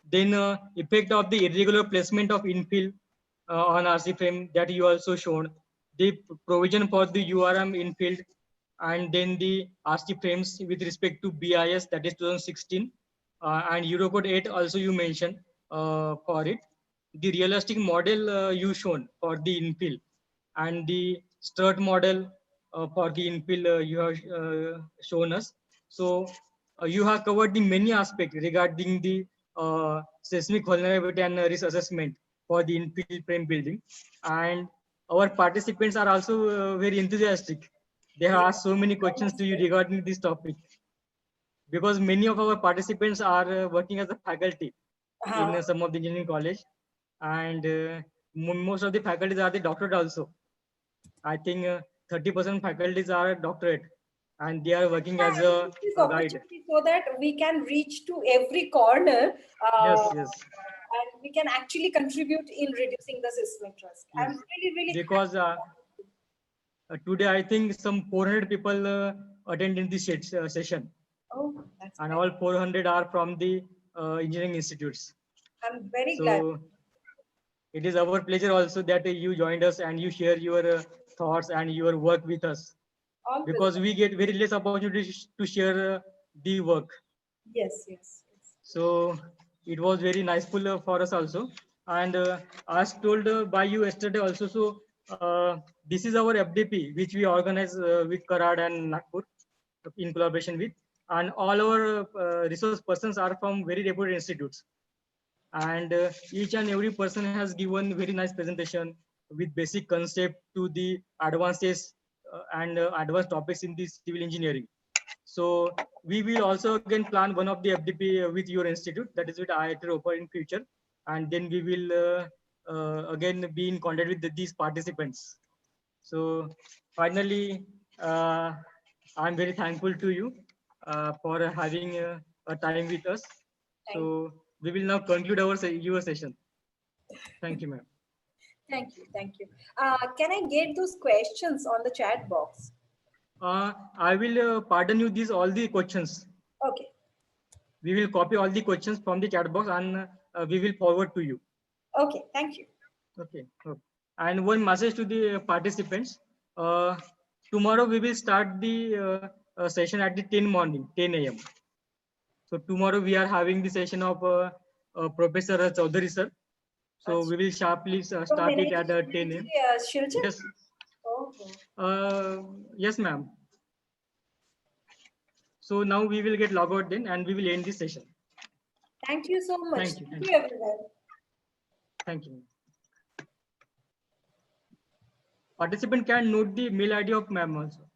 Then effect of the irregular placement of infill on RC frame, that you also shown. The provision for the URM infield, and then the RC frames with respect to BIS, that is 2016, and Eurocode 8 also you mentioned for it. The realistic model you shown for the infill, and the strut model for the infill you have shown us. So you have covered the many aspects regarding the seismic vulnerability and risk assessment for the infill frame building. And our participants are also very enthusiastic. They have asked so many questions to you regarding this topic, because many of our participants are working as a faculty in some of the engineering college, and most of the faculties are the doctorate also. I think 30% faculties are doctorate, and they are working as a guide. So that we can reach to every corner. Yes, yes. And we can actually contribute in reducing the seismic risk. Yes. I'm really because today I think some 400 people attended this session. Oh, that's and great. all 400 are from the engineering institutes. I'm very So glad. it is our pleasure also that you joined us and you share your thoughts and your work with us, because we get very less opportunities to share the work. Yes, yes, yes. So it was very niceful for us also. And as told by you yesterday also, so this is our FDP, which we organize with Karad and Nagpur in collaboration with. And all our resource persons are from very reputed institutes. And each and every person has given very nice presentation with basic concept to the advances and advanced topics in the civil engineering. So we will also again plan one of the FDP with your institute, that is with IIT Ropar in future. And then we will again be in contact with these participants. So finally, I'm very thankful to you for having a time with us. So we will now conclude our your session. Thank you, ma'am. Thank you, thank you. Can I get those questions on the chat box? I will pardon you these all the questions. Okay. We will copy all the questions from the chat box and we will forward to you. Okay, thank you. Okay. Okay. And one message to the participants. Tomorrow we will start the session at the 10 morning, 10 a.m. So tomorrow we are having the session of Professor Chaudhary sir. So we will sharply start it at 10 a.m. Yes. Yes, ma'am. So now we will get logged out then and we will end this session. Thank you so much. Thank you. Thank you, everyone. Thank you. Participant can note the mail ID of ma'am also.